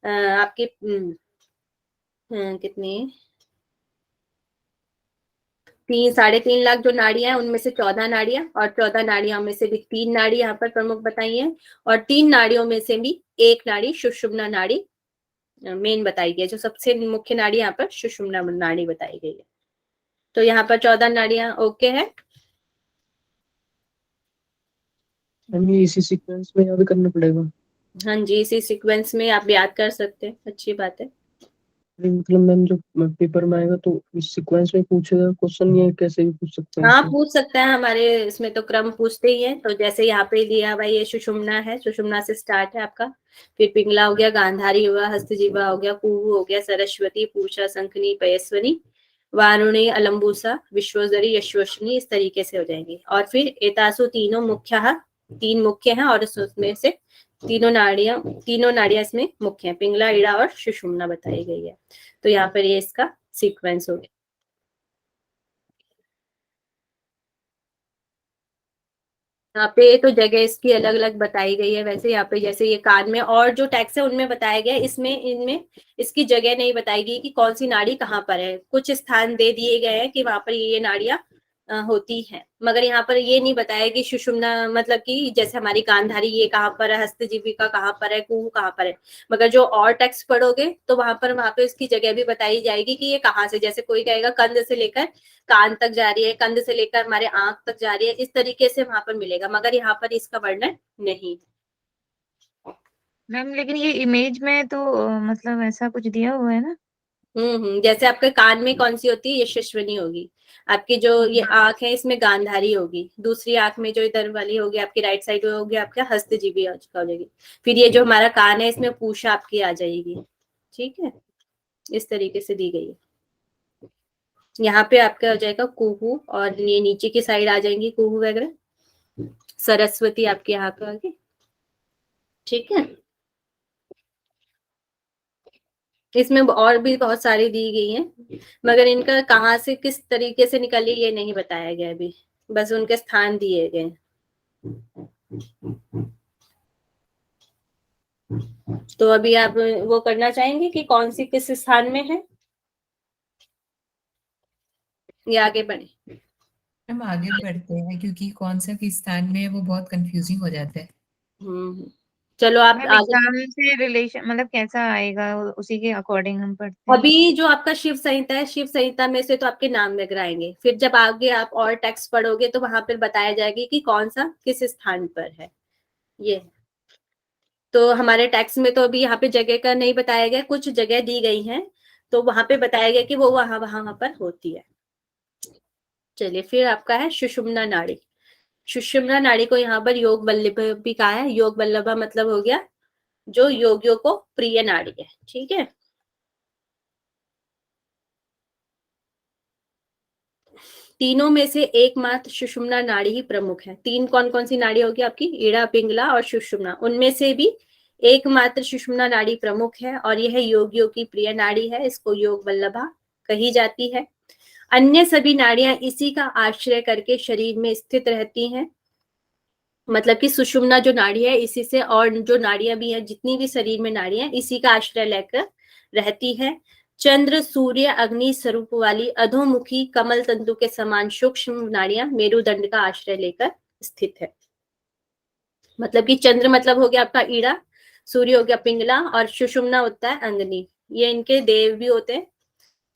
Speaker 1: आपके कितने 3-3.5 लाख जो नाड़ियां हैं, उनमें से 14 नाड़ियां, और 14 नाड़ियों में से भी 3 नाड़ी यहाँ पर प्रमुख बताई हैं, और 3 नाड़ियों में से भी एक नाड़ी सुषुम्ना नाड़ी मेन बताई गई है। जो सबसे मुख्य नाड़ी यहाँ पर सुषुम्ना नाड़ी बताई गई है। तो यहाँ पर 14 नाड़ियां ओके है।
Speaker 4: हमें इसी सीक्वेंस में याद करना पड़ेगा।
Speaker 1: हाँ जी, इसी सीक्वेंस में आप याद कर सकते हैं, अच्छी बात है।
Speaker 4: मतलब मैम जो पेपर में आएगा तो इस सीक्वेंस में पूछेगा क्वेश्चन, ये कैसे भी पूछ सकते हैं
Speaker 1: हाँ,
Speaker 4: इसमें?
Speaker 1: पूछ सकता है, हमारे इसमें तो क्रम पूछते ही हैं। तो जैसे यहाँ पे दिया हुआ ये सुषुम्ना है, सुषुम्ना से स्टार्ट है आपका, फिर पिंगला हो गया, गांधारी हुआ, हस्तजीवा हो गया, कुहू हो गया, सरस्वती, पूषा, शंखनी, पयस्वनी, वारुणी, अलम्बुसा, विश्वोदरी, यशस्वनी, इस तरीके से हो जाएंगे। और फिर एतासु तीनों मुख्य, 3 मुख्य हैं, और उसमें से तीनों नाड़ियां इसमें मुख्य है। पिंगला, इड़ा और सुषुम्ना बताई गई है। तो यहाँ पर ये इसका सीक्वेंस हो गया। यहाँ पे तो जगह इसकी अलग अलग बताई गई है। वैसे यहाँ पे जैसे ये कान में और जो टैक्स है उनमें बताया गया है, इसमें इनमें इसकी जगह नहीं बताई गई कि कौन सी नाड़ी कहाँ पर है। कुछ स्थान दे दिए गए हैं कि वहां पर ये नाड़ियां होती हैं, मगर यहाँ पर ये नहीं बताया कि सुषुम्ना मतलब कि जैसे हमारी गांधारी ये कहाँ पर है, हस्तजीविका कहाँ पर है, कुहू कहाँ पर है। मगर जो और टेक्स्ट पढ़ोगे तो वहां पे इसकी जगह भी बताई जाएगी कि ये कहाँ से, जैसे कोई कहेगा कंध से लेकर कान तक जा रही है, कंध से लेकर हमारे आंख तक जा रही है, इस तरीके से वहां पर मिलेगा, मगर यहाँ पर इसका वर्णन नहीं।
Speaker 5: मैम लेकिन ये इमेज में तो मतलब ऐसा कुछ दिया हुआ है ना।
Speaker 1: जैसे आपके कान में कौन सी होती है, यशस्वनी होगी। आपकी जो ये आंख है इसमें गांधारी होगी। दूसरी आंख में जो इधर वाली होगी आपकी राइट साइड में होगी आपका हस्तजीवी हो जाएगी। फिर ये जो हमारा कान है इसमें पूषा आपकी आ जाएगी। ठीक है, इस तरीके से दी गई है। यहाँ पे आपका हो जाएगा कुहू, और ये नीचे की साइड आ जाएंगी कुहू वगैरह। सरस्वती आपके यहाँ पे आगे। ठीक है, इसमें और भी बहुत सारी दी गई हैं, मगर इनका कहाँ से किस तरीके से निकली ये नहीं बताया गया अभी, बस उनके स्थान दिए गए। तो अभी आप वो करना चाहेंगे कि कौन सी किस स्थान में है, ये आगे बढ़े?
Speaker 2: हम आगे बढ़ते हैं, क्योंकि कौन सा किस स्थान में है वो बहुत कंफ्यूजिंग हो जाता है।
Speaker 1: चलो आप
Speaker 5: मैम
Speaker 1: आगे।
Speaker 5: एग्जाम से रिलेशन मतलब कैसा आएगा, उसी के अकॉर्डिंग हम पढ़ते हैं।
Speaker 1: अभी जो आपका शिव संहिता है, शिव संहिता में से तो आपके नाम वगैरह आएंगे। फिर जब आगे आप और टेक्स्ट पढ़ोगे तो वहां पर बताया जाएगी कि कौन सा किस स्थान पर है। ये तो हमारे टेक्स्ट में तो अभी यहाँ पे जगह का नहीं बताया गया, कुछ जगह दी गई हैं, तो वहां पे बताया गया कि वो वहां वहां पर होती है। चलिए, फिर आपका है सुषुम्ना नाड़ी। सुषुम्ना नाड़ी को यहाँ पर योग वल्लभ भी कहा है। योग वल्लभा मतलब हो गया जो योगियों को प्रिय नाड़ी है। ठीक है, तीनों में से एकमात्र सुषुम्ना नाड़ी ही प्रमुख है। 3 कौन कौन सी नाड़ी होगी आपकी, इड़ा, पिंगला और सुषुम्ना। उनमें से भी एकमात्र सुषुम्ना नाड़ी प्रमुख है, और यह योगियों की प्रिय नाड़ी है। इसको योग वल्लभा कही जाती है। अन्य सभी नाड़ियां इसी का आश्रय करके शरीर में स्थित रहती हैं। मतलब कि सुषुम्ना जो नाड़ी है इसी से, और जो नाड़ियां भी हैं जितनी भी शरीर में नाड़ियां इसी का आश्रय लेकर रहती है। चंद्र सूर्य अग्नि स्वरूप वाली अधोमुखी कमल तंतु के समान सूक्ष्म नाड़ियां मेरुदंड का आश्रय लेकर स्थित है। मतलब कि चंद्र मतलब हो गया आपका ईड़ा, सूर्य हो गया पिंगला, और सुषुम्ना होता है अंगनी। ये इनके देव भी होते हैं।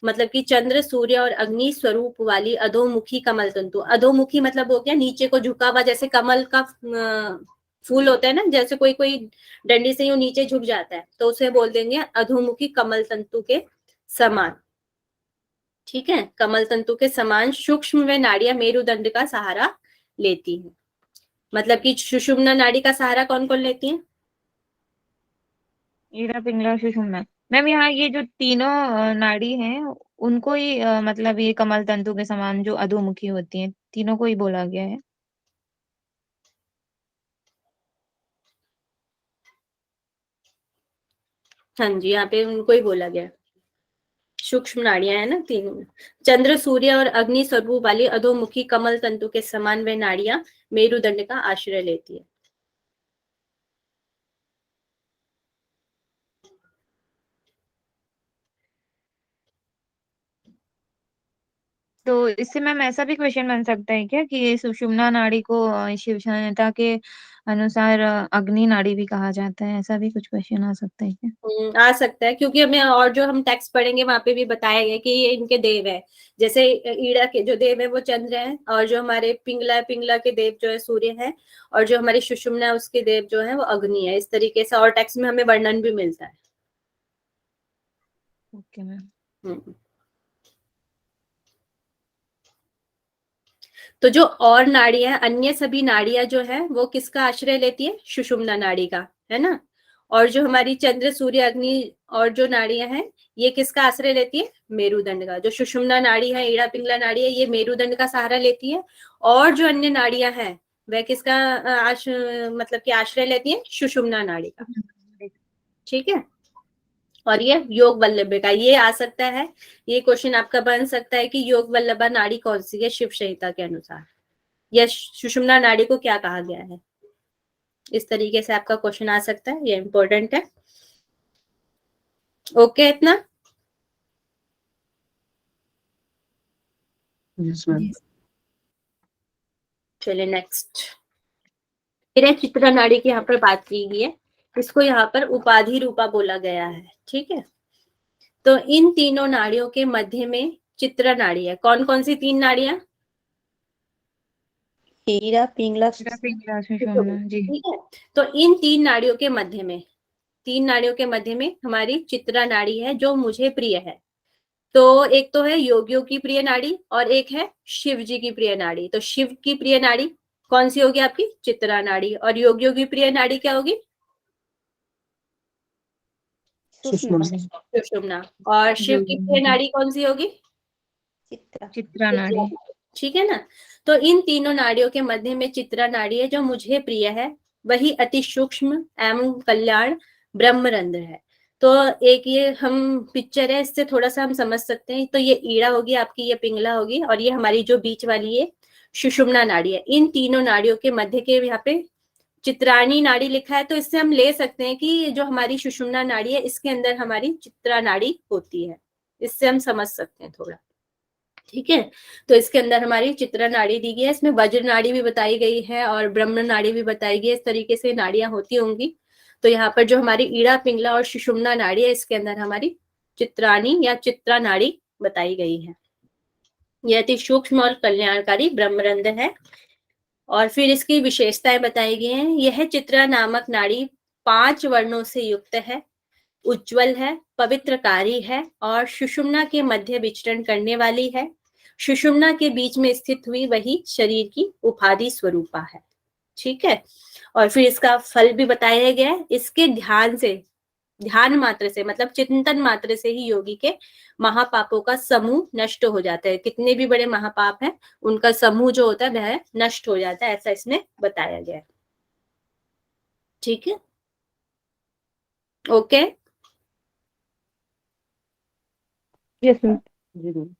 Speaker 1: मतलब कि चंद्र सूर्य और अग्नि स्वरूप वाली अधोमुखी कमल तंतु। अधोमुखी मतलब हो गया नीचे को झुका हुआ, जैसे कमल का फूल होता है ना, जैसे कोई कोई डंडी से यूं नीचे झुक जाता है, तो उसे बोल देंगे अधोमुखी कमल तंतु के समान। ठीक है, कमल तंतु के समान सूक्ष्म व नाड़ियां मेरुदंड का सहारा लेती हैं। मतलब कि सुषुम्ना नाड़ी का सहारा कौन कौन लेती है?
Speaker 5: ईड़ा पिंगला सुषुम्ना। मैम यहाँ ये जो तीनों नाड़ी हैं उनको ही मतलब ये कमल तंतु के समान जो अधोमुखी होती हैं तीनों को ही बोला गया है।
Speaker 1: हाँ जी, यहाँ पे उनको ही बोला गया। सूक्ष्म नाड़ियां है ना तीनों। चंद्र सूर्य और अग्नि स्वरूप वाली अधोमुखी कमल तंतु के समान वे नाड़ियां मेरुदंड का आश्रय लेती है।
Speaker 5: तो इससे मैम ऐसा भी क्वेश्चन बन सकता है क्या कि ये सुषुम्ना नाड़ी को शिव संहिता के अनुसार अग्नि नाड़ी भी कहा जाता है? ऐसा भी कुछ क्वेश्चन आ सकता है क्या?
Speaker 1: आ सकता है, क्योंकि हमें और जो हम टेक्स्ट पढ़ेंगे वहां पे भी बताया गया कि ये इनके देव है। जैसे ईड़ा के जो देव है वो चंद्र है, और जो हमारे पिंगला के देव जो है सूर्य है, और जो हमारी सुषुम्ना है उसके देव जो है वो अग्नि है। इस तरीके से और टेक्स्ट में हमें वर्णन भी मिलता है।
Speaker 5: Okay ma'am.
Speaker 1: हम्म। तो जो और नाड़ियां, अन्य सभी नाड़ियां जो है वो किसका आश्रय लेती है? सुषुम्ना नाड़ी का, है ना। और जो हमारी चंद्र सूर्य अग्नि और जो नाड़ियां हैं ये किसका आश्रय लेती है? मेरुदंड का। जो सुषुम्ना नाड़ी है, ईड़ा पिंगला नाड़ी है, ये मेरुदंड का सहारा लेती है। और जो अन्य नाड़ियां हैं वह किसका मतलब कि आश्रय लेती है? सुषुम्ना नाड़ी का। ठीक है। और ये योग वल्लभ का ये आ सकता है, ये क्वेश्चन आपका बन सकता है कि योग वल्लभा नाड़ी कौन सी है शिव संहिता के अनुसार, या सुषुम्ना नाड़ी को क्या कहा गया है। इस तरीके से आपका क्वेश्चन आ सकता है, ये इंपॉर्टेंट है। ओके इतना।
Speaker 4: Yes ma'am.
Speaker 1: चलिए नेक्स्ट। फिर चित्रा नाड़ी की यहाँ पर बात की गई है, इसको यहाँ पर उपाधि रूपा बोला गया है। ठीक है। तो इन तीनों नाड़ियों के मध्य में चित्रा नाड़ी है। कौन कौन सी तीन नाड़ियां?
Speaker 6: ईड़ा पिंगला
Speaker 5: ईड़ा पिंगला सुषुम्ना जी।
Speaker 1: ठीक है। तो इन तीन नाड़ियों के मध्य में, तीन नाड़ियों के मध्य में हमारी चित्रा नाड़ी है जो मुझे प्रिय है। तो एक तो है योगियों की प्रिय नाड़ी और एक है शिव जी की प्रिय नाड़ी। तो शिव की प्रिय नाड़ी कौन सी होगी? आपकी चित्रा नाड़ी। और योगियों की प्रिय नाड़ी क्या होगी?
Speaker 4: सुषुम्ना।
Speaker 1: सुषुम्ना। और शिव की प्रिय नाड़ी कौन सी होगी?
Speaker 6: चित्रा।
Speaker 5: चित्रा नाड़ी।
Speaker 1: ठीक है ना। तो इन तीनों नाड़ियों के मध्य में चित्रा नाड़ी है जो मुझे प्रिय है, वही अति सूक्ष्म एवं कल्याण ब्रह्मरंध्र है। तो एक ये हम पिक्चर है, इससे थोड़ा सा हम समझ सकते हैं। तो ये ईड़ा होगी आपकी, ये पिंगला होगी, और ये हमारी जो बीच वाली ये सुषुम्ना नाड़ी है। इन तीनों नाड़ियों के मध्य के यहाँ पे चित्राणी नाड़ी लिखा है, तो इससे हम ले सकते हैं कि जो हमारी सुषुम्ना नाड़ी है इसके अंदर हमारी चित्रा नाड़ी होती है। इससे हम समझ सकते हैं थोड़ा। ठीक है। तो इसके अंदर हमारी चित्रा नाड़ी दी गई है, इसमें वज्र नाड़ी भी बताई गई है और ब्रह्म नाड़ी भी बताई गई है। इस तरीके से नाड़ियां होती होंगी। तो यहाँ पर जो हमारी ईड़ा पिंगला और सुषुम्ना नाड़ी है इसके अंदर हमारी चित्राणी या चित्रा नाड़ी बताई गई है। यह अति सूक्ष्म और कल्याणकारी ब्रह्मरंध्र है। और फिर इसकी विशेषताएं बताई गई हैं। यह चित्रा नामक नाड़ी 5 वर्णों से युक्त है, उज्ज्वल है, पवित्रकारी है और सुषुम्ना के मध्य विचरण करने वाली है। सुषुम्ना के बीच में स्थित हुई वही शरीर की उपाधि स्वरूपा है। ठीक है। और फिर इसका फल भी बताया गया है। इसके ध्यान मात्र से मतलब चिंतन मात्र से ही योगी के महापापों का समूह नष्ट हो जाता है। कितने भी बड़े महापाप हैं उनका समूह जो होता है वह नष्ट हो जाता है, ऐसा इसमें बताया गया है। ठीक है। ओके।
Speaker 3: Yes ma'am.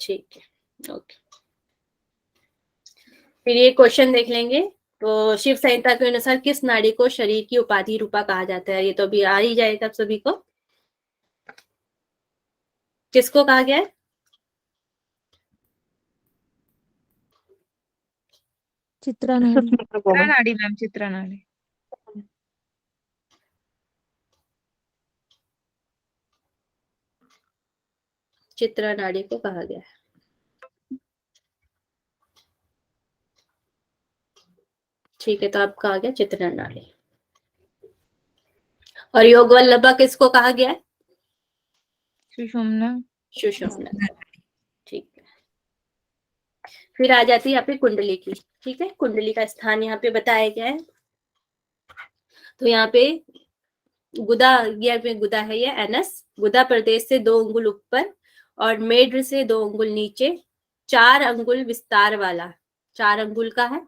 Speaker 1: ठीक है। ओके। फिर ये क्वेश्चन देख लेंगे। तो शिव संहिता के अनुसार किस नाड़ी को शरीर की उपाधि रूपा कहा जाता है? ये तो अभी आ ही जाएगा आप सभी को। किसको कहा गया है?
Speaker 6: चित्रा नाड़ी।
Speaker 5: चित्रा नाड़ी मैम, चित्रा नाड़ी।
Speaker 1: चित्रा नाड़ी को कहा गया है। ठीक है, तो आपका आ गया चित्रा नाड़ी। और योग वल्लभा किसको कहा गया है?
Speaker 5: सुषुम्ना।
Speaker 1: सुषुम्ना। ठीक है, फिर आ जाती है यहाँ पे कुंडली की। ठीक है, कुंडली का स्थान यहाँ पे बताया गया है। तो यहाँ पे गुदा, ये गुदा है, ये एनस, गुदा प्रदेश से 2 अंगुल ऊपर और मेढ्र से 2 अंगुल नीचे, 4 अंगुल विस्तार वाला, 4 अंगुल का है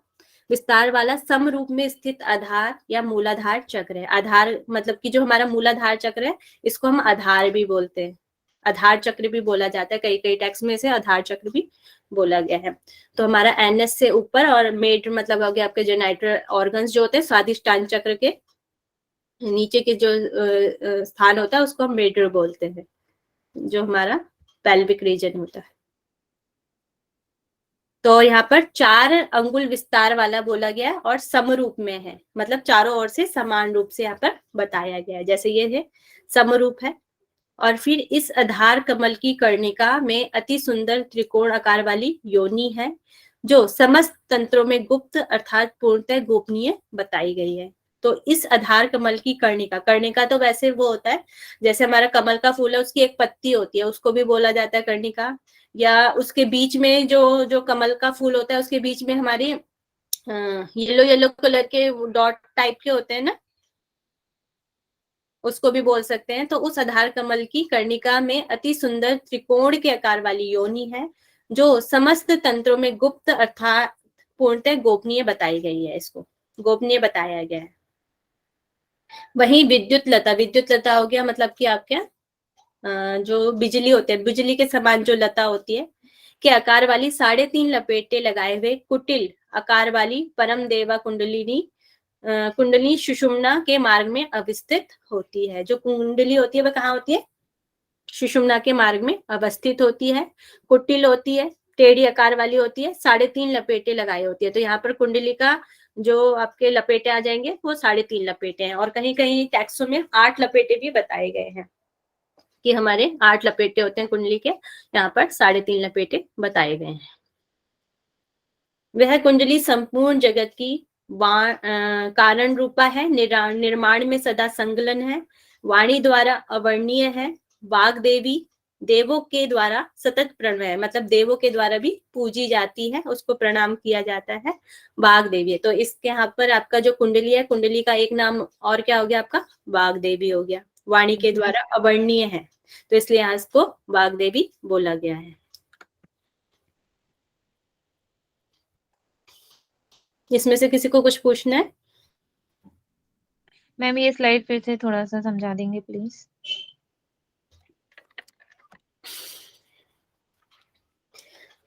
Speaker 1: विस्तार वाला समरूप में स्थित आधार या मूलाधार चक्र है। आधार मतलब कि जो हमारा मूलाधार चक्र है, इसको हम आधार भी बोलते हैं, आधार चक्र भी बोला जाता है। कई कई टेक्स्ट में से आधार चक्र भी बोला गया है। तो हमारा एनएस से ऊपर और मेढ्र मतलब हो गया आपके जेनाइटल ऑर्गन्स जो होते हैं, स्वादिष्टान चक्र के नीचे के जो स्थान होता है उसको हम मेढ्र बोलते हैं, जो हमारा पेल्विक रीजन होता है। तो यहाँ पर 4 अंगुल विस्तार वाला बोला गया और समरूप में है, मतलब चारों ओर से समान रूप से यहाँ पर बताया गया है। जैसे ये है समरूप है। और फिर इस आधार कमल की कर्णिका में अति सुंदर त्रिकोण आकार वाली योनि है, जो समस्त तंत्रों में गुप्त अर्थात पूर्णतः गोपनीय बताई गई है। तो इस आधार कमल की कर्णिका, कर्णिका तो वैसे वो होता है जैसे हमारा कमल का फूल है, उसकी एक पत्ती होती है, उसको भी बोला जाता है कर्णिका। या उसके बीच में जो कमल का फूल होता है, उसके बीच में हमारी येलो येलो कलर के डॉट टाइप के होते हैं ना, उसको भी बोल सकते हैं। तो उस आधार कमल की कर्णिका में अति सुंदर त्रिकोण के आकार वाली योनि है, जो समस्त तंत्रों में गुप्त अर्थात पूर्णतः गोपनीय बताई गई है, इसको गोपनीय बताया गया है। वहीं विद्युत लता, विद्युत लता हो गया मतलब कि आप क्या जो बिजली होते हैं, बिजली के समान जो लता होती है के आकार वाली 3.5 लपेटे लगाए हुए कुटिल आकार वाली परम देवा कुंडली सुषुम्ना के मार्ग में अवस्थित होती है। जो कुंडली होती है वह कहाँ होती है? सुषुम्ना के मार्ग में अवस्थित होती है, कुटिल होती है, टेढ़ी आकार वाली होती है, 3.5 लपेटे लगाई होती है। तो यहाँ पर कुंडली का जो आपके लपेटे आ जाएंगे वो 3.5 लपेटे हैं। और कहीं कहीं टेक्स्टों में 8 लपेटे भी बताए गए हैं कि हमारे 8 लपेटे होते हैं कुंडली के, यहाँ पर 3.5 लपेटे बताए गए हैं। वह कुंडली संपूर्ण जगत की कारण रूपा है, निर्माण में सदा संलग्न है, वाणी द्वारा अवर्णीय है, वाग देवी देवों के द्वारा सतत प्रणव है, मतलब देवों के द्वारा भी पूजी जाती है, उसको प्रणाम किया जाता है, वाग देवी है। तो इसके यहाँ पर आपका जो कुंडली है, कुंडली का एक नाम और क्या हो गया आपका? वाग देवी हो गया, वाणी के द्वारा अवर्णीय है, तो इसलिए यहाँ इसको वाग देवी बोला गया है। इसमें से किसी को कुछ पूछना है?
Speaker 5: मैम ये स्लाइड फिर से थोड़ा सा समझा देंगे प्लीज।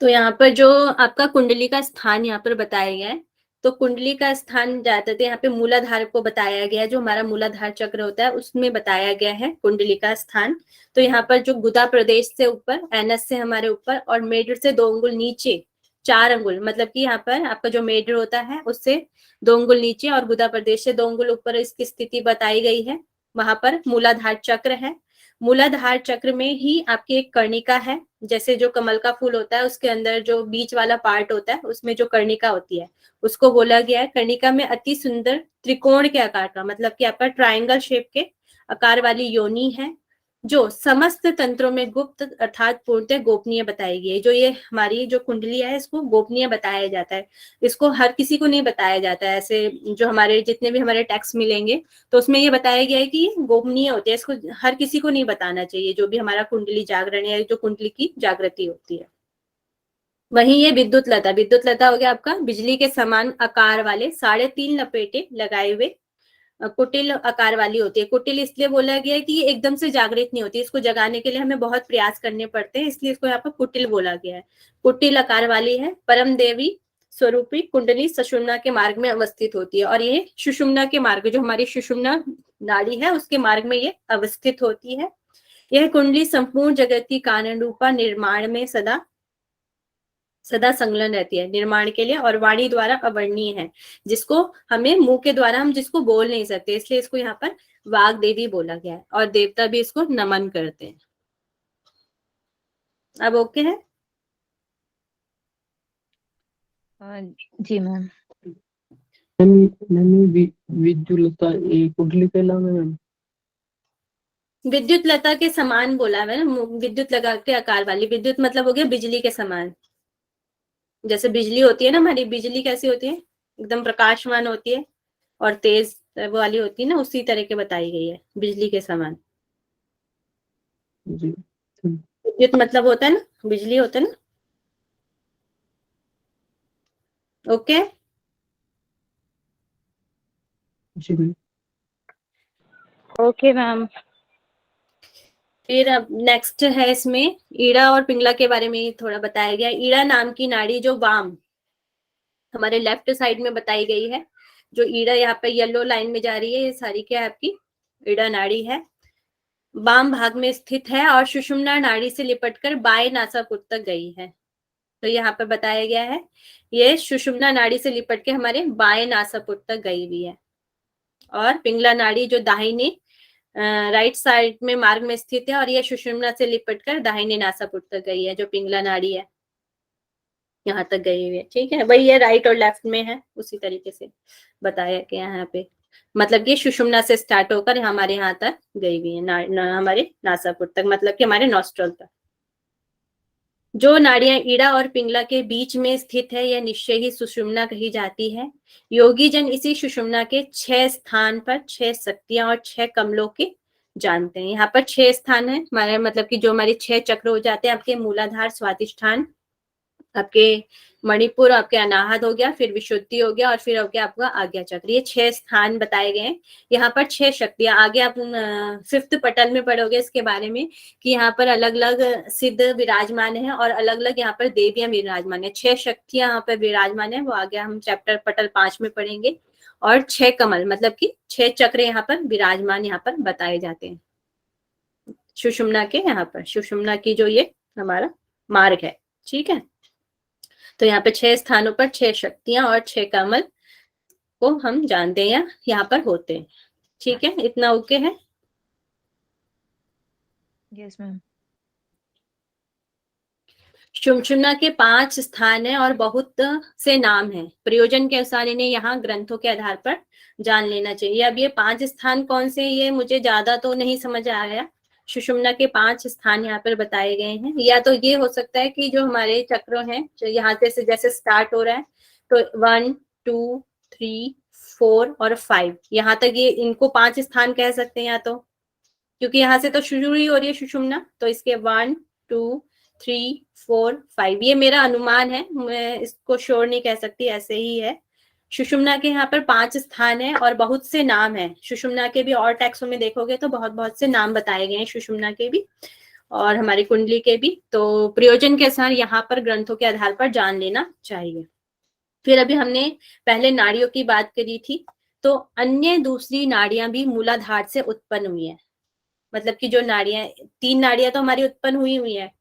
Speaker 1: तो यहाँ पर जो आपका कुंडली का स्थान यहाँ पर बताया गया है, तो कुंडली का स्थान ज्यादातर यहाँ पे मूलाधार को बताया गया है, जो हमारा मूलाधार चक्र होता है उसमें बताया गया है कुंडली का स्थान। तो यहाँ पर जो गुदा प्रदेश से ऊपर, एनस से हमारे ऊपर और मेढ्र से 2 अंगुल नीचे 4 अंगुल, मतलब कि यहाँ पर आपका जो मेढ्र होता है उससे 2 अंगुल नीचे और गुदा प्रदेश से 2 अंगुल ऊपर इसकी स्थिति बताई गई है। वहां पर मूलाधार चक्र है। मूलाधार चक्र में ही आपकी एक कर्णिका है, जैसे जो कमल का फूल होता है उसके अंदर जो बीच वाला पार्ट होता है उसमें जो कर्णिका होती है उसको बोला गया है। कर्णिका में अति सुंदर त्रिकोण के आकार का, मतलब कि आपका ट्रायंगल शेप के आकार वाली योनि है, जो समस्त तंत्रों में गुप्त अर्थात पूर्णतः गोपनीय बताई गई है। जो ये हमारी जो कुंडली है इसको गोपनीय बताया जाता है, इसको हर किसी को नहीं बताया जाता है। ऐसे जो हमारे जितने भी हमारे टेक्स्ट मिलेंगे तो उसमें ये बताया गया है कि ये गोपनीय होती है, इसको हर किसी को नहीं बताना चाहिए, जो भी हमारा कुंडली जागरण है, जो कुंडली की जागृति होती है। वहीं ये विद्युत लता, विद्युत लता हो गया आपका बिजली के समान आकार वाले 3.5 लपेटे लगाए हुए कुटिल आकार वाली होती है। कुटिल इसलिए बोला गया है कि ये एकदम से जागृत नहीं होती, इसको जगाने के लिए हमें बहुत प्रयास करने पड़ते हैं, इसलिए इसको यहाँ पर कुटिल बोला गया है। कुटिल आकार वाली है, परम देवी स्वरूपी कुंडली सुषुम्ना के मार्ग में अवस्थित होती है, और ये सुषुम्ना के मार्ग, जो हमारी सुषुम्ना नाड़ी है उसके मार्ग में ये अवस्थित होती है। यह कुंडली संपूर्ण जगत की कारण रूपा निर्माण में सदा सदा संलग्न रहती है, निर्माण के लिए, और वाणी द्वारा अवर्णीय है, जिसको हमें मुंह के द्वारा हम जिसको बोल नहीं सकते, इसलिए इसको यहाँ पर वाग देवी बोला गया है, और देवता भी इसको नमन करते हैं। अब ओके है?
Speaker 5: जी मैम।
Speaker 4: विद्युलता ये कुंडली कहला में मैम।
Speaker 1: विद्युत लता के समान बोला है ना, विद्युत लता के आकार वाली। विद्युत मतलब हो गया बिजली के समान। जैसे बिजली होती है ना हमारी, बिजली कैसी होती है, एकदम प्रकाशमान होती है और तेज वो वाली होती है ना, उसी तरह के बताई गई है, बिजली के समान।
Speaker 4: जी
Speaker 1: विद्युत मतलब होता है ना, बिजली होता है ना। ओके
Speaker 4: जी मैम।
Speaker 5: Okay ma'am.
Speaker 1: फिर अब नेक्स्ट है, इसमें ईड़ा और पिंगला के बारे में थोड़ा बताया गया। ईड़ा नाम की नाड़ी जो वाम हमारे लेफ्ट साइड में बताई गई है, जो ईड़ा यहाँ पे येलो लाइन में जा रही है, ये सारी क्या है आपकी ईड़ा नाड़ी है, वाम भाग में स्थित है और सुषुम्ना नाड़ी से लिपटकर बाएं नासापुट तक गई है। तो यहाँ पे बताया गया है ये सुषुम्ना नाड़ी से लिपट के हमारे बाएं नासापुट तक गई हुई है, और पिंगला नाड़ी जो दाहिने राइट साइड में मार्ग में स्थित है, और यह सुषुम्ना से लिपटकर दाहिने नासापुट तक गई है, जो पिंगला नाड़ी है यहाँ तक गई हुई है। ठीक है, वही है राइट और लेफ्ट में है, उसी तरीके से बताया गया यहाँ पे। मतलब कि सुषुम्ना से स्टार्ट होकर हमारे यहाँ तक गई हुई है, हमारे नासापुट तक, मतलब कि हमारे नॉस्ट्रल तक। जो नाड़ियां ईड़ा और पिंगला के बीच में स्थित है, यह निश्चय ही सुषुम्ना कही जाती है। योगी जन इसी सुषुम्ना के 6 स्थान पर 6 शक्तियां और 6 कमलों के जानते हैं। यहाँ पर 6 स्थान है हमारे, मतलब कि जो हमारे 6 चक्र हो जाते हैं आपके, मूलाधार, स्वादिष्ठान, आपके मणिपुर, आपके अनाहत हो गया, फिर विशुद्धि हो गया, और फिर हो गया आपका आज्ञा चक्र। ये 6 स्थान बताए गए हैं। यहाँ पर 6 शक्तियां, आगे आप 5th पटल में पढ़ोगे इसके बारे में कि यहाँ पर अलग अलग सिद्ध विराजमान है और अलग अलग यहाँ पर देवियां विराजमान है। 6 शक्तियां यहाँ पर विराजमान है, वो आगे हम चैप्टर पटल 5 में पढ़ेंगे। और 6 कमल मतलब कि 6 चक्र यहाँ पर विराजमान यहाँ पर बताए जाते हैं सुषुम्ना के। यहाँ पर सुषुम्ना की जो ये हमारा मार्ग है, ठीक है। तो यहाँ पे 6 स्थानों पर 6 शक्तियां और 6 कमल को हम जानते हैं यहाँ पर होते हैं। ठीक है, इतना ओके है?
Speaker 5: Yes ma'am.
Speaker 1: सुषुम्ना के 5 स्थान है और बहुत से नाम हैं। प्रयोजन के अनुसार इन्हें यहाँ ग्रंथों के आधार पर जान लेना चाहिए। अब ये 5 स्थान कौन से, ये मुझे ज्यादा तो नहीं समझ आया। सुषुम्ना के 5 स्थान यहाँ पर बताए गए हैं। या तो ये हो सकता है कि जो हमारे चक्र हैं, जो यहाँ से जैसे स्टार्ट हो रहा है, तो 1 2 3 4 और 5 यहाँ तक, ये इनको 5 स्थान कह सकते हैं या तो, क्योंकि यहाँ से तो शुरू ही हो रही है सुषुम्ना। तो इसके 1 2 3 4 5 ये मेरा अनुमान है, मैं इसको श्योर नहीं कह सकती, ऐसे ही है। सुषुम्ना के यहाँ पर 5 स्थान है और बहुत से नाम है। सुषुम्ना के भी और टेक्सों में देखोगे तो बहुत बहुत से नाम बताए गए हैं सुषुम्ना के भी और हमारी कुंडली के भी। तो प्रयोजन के अनुसार यहाँ पर ग्रंथों के आधार पर जान लेना चाहिए। फिर अभी हमने पहले नाड़ियों की बात करी थी, तो अन्य दूसरी नाड़ियां भी मूलाधार से उत्पन्न हुई है। मतलब कि जो नाड़ियां, 3 नाड़ियां तो हमारी उत्पन्न हुई है,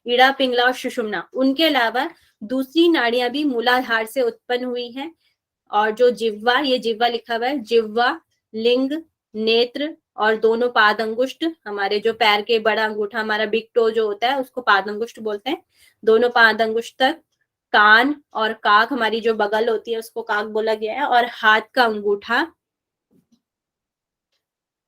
Speaker 1: ईड़ा पिंगला और सुषुम्ना। उनके अलावा दूसरी नाड़ियां भी मूलाधार से उत्पन्न हुई हैं। और जो जिह्वा, ये जिह्वा लिखा हुआ है, जिह्वा, लिंग, नेत्र और दोनों पाद अंगुष्ठ, हमारे जो पैर के बड़ा अंगूठा, हमारा बिग टो जो होता है उसको पाद अंगुष्ठ बोलते हैं, दोनों पाद अंगुष्ठ तक, कान और काक, हमारी जो बगल होती है उसको काक बोला गया है, और हाथ का अंगूठा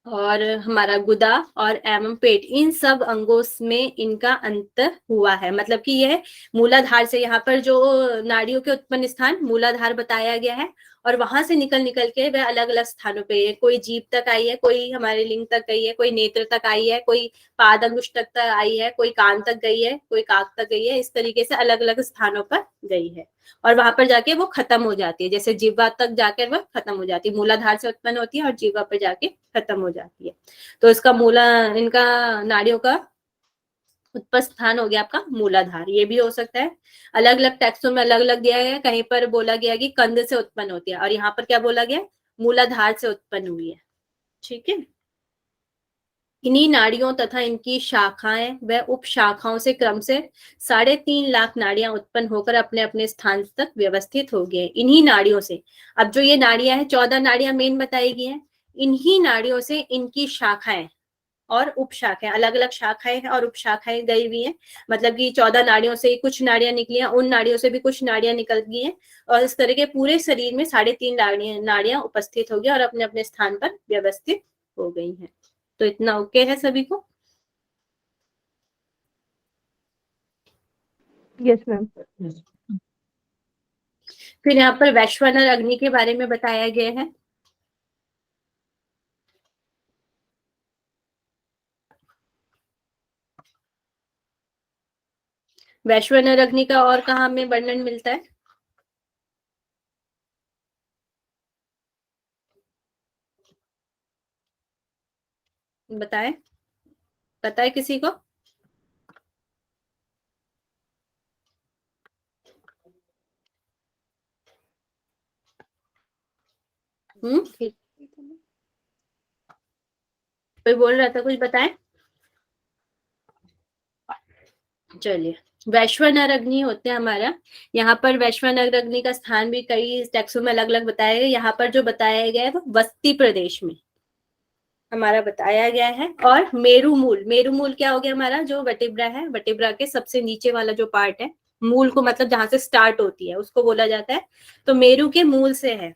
Speaker 1: और हमारा गुदा और एवं पेट, इन सब अंगों में इनका अंतर हुआ है। मतलब कि यह मूलाधार से, यहाँ पर जो नाड़ियों के उत्पन्न स्थान मूलाधार बताया गया है, और वहां से निकल के वह अलग अलग स्थानों पे है। कोई जीभ तक आई है, कोई हमारे लिंग तक गई है, कोई नेत्र तक आई है, कोई पाद अंगुष्ठ तक आई है, कोई कान तक गई है, कोई काक तक गई है। इस तरीके से अलग अलग स्थानों पर गई है और वहां पर जाके वो खत्म हो जाती है। जैसे जिह्वा तक जाकर वह खत्म हो जाती है, मूलाधार से उत्पन्न होती है और जिह्वा पर जाके खत्म हो जाती है। तो इसका इनका नाड़ियों का उत्पन्न स्थान हो गया आपका मूलाधार। ये भी हो सकता है, अलग अलग टेक्स्टों में अलग अलग दिया गया है। कहीं पर बोला गया कि कंद से उत्पन्न होती है और यहाँ पर क्या बोला गया, मूलाधार से उत्पन्न हुई है। ठीक है। इन्हीं नाड़ियों तथा इनकी शाखाएं व उप शाखाओं से क्रम से 3.5 लाख नाड़ियां उत्पन्न होकर अपने अपने स्थान तक व्यवस्थित हो गए। इन्हीं नाड़ियों से, अब जो ये नाड़ियां हैं 14 नाड़ियां मेन बताई गई हैं, इन्हीं नाड़ियों से इनकी शाखाएं और उप शाखाएं, अलग अलग शाखाएं हैं और उप शाखाएं गई हुई हैं। मतलब कि 14 नाड़ियों से कुछ नाड़ियां निकली हैं, उन नाड़ियों से भी कुछ नाड़ियां निकल गई हैं और इस तरह के पूरे शरीर में 3.5 नाड़ियां उपस्थित हो गई और अपने अपने स्थान पर व्यवस्थित हो गई हैं। तो इतना ओके है सभी को?
Speaker 3: Yes ma'am.
Speaker 1: फिर यहाँ पर वैश्वानर अग्नि के बारे में बताया गया है। वैश्वानर अग्नि का और कहाँ हमें वर्णन मिलता है? बताएं, पता है किसी को? कोई बोल रहा था, कुछ बताएं। चलिए, वैश्वानर अग्नि होते हैं हमारा, यहाँ पर वैश्वानर अग्नि का स्थान भी कई टेक्सों में अलग अलग बताया गया। यहाँ पर जो बताया गया है वो बस्ती प्रदेश में हमारा बताया गया है। और मेरुमूल, मेरुमूल क्या हो गया हमारा, जो वर्टिब्रा है, वर्टिब्रा के सबसे नीचे वाला जो पार्ट है, मूल को मतलब जहां से स्टार्ट होती है उसको बोला जाता है। तो मेरु के मूल से है,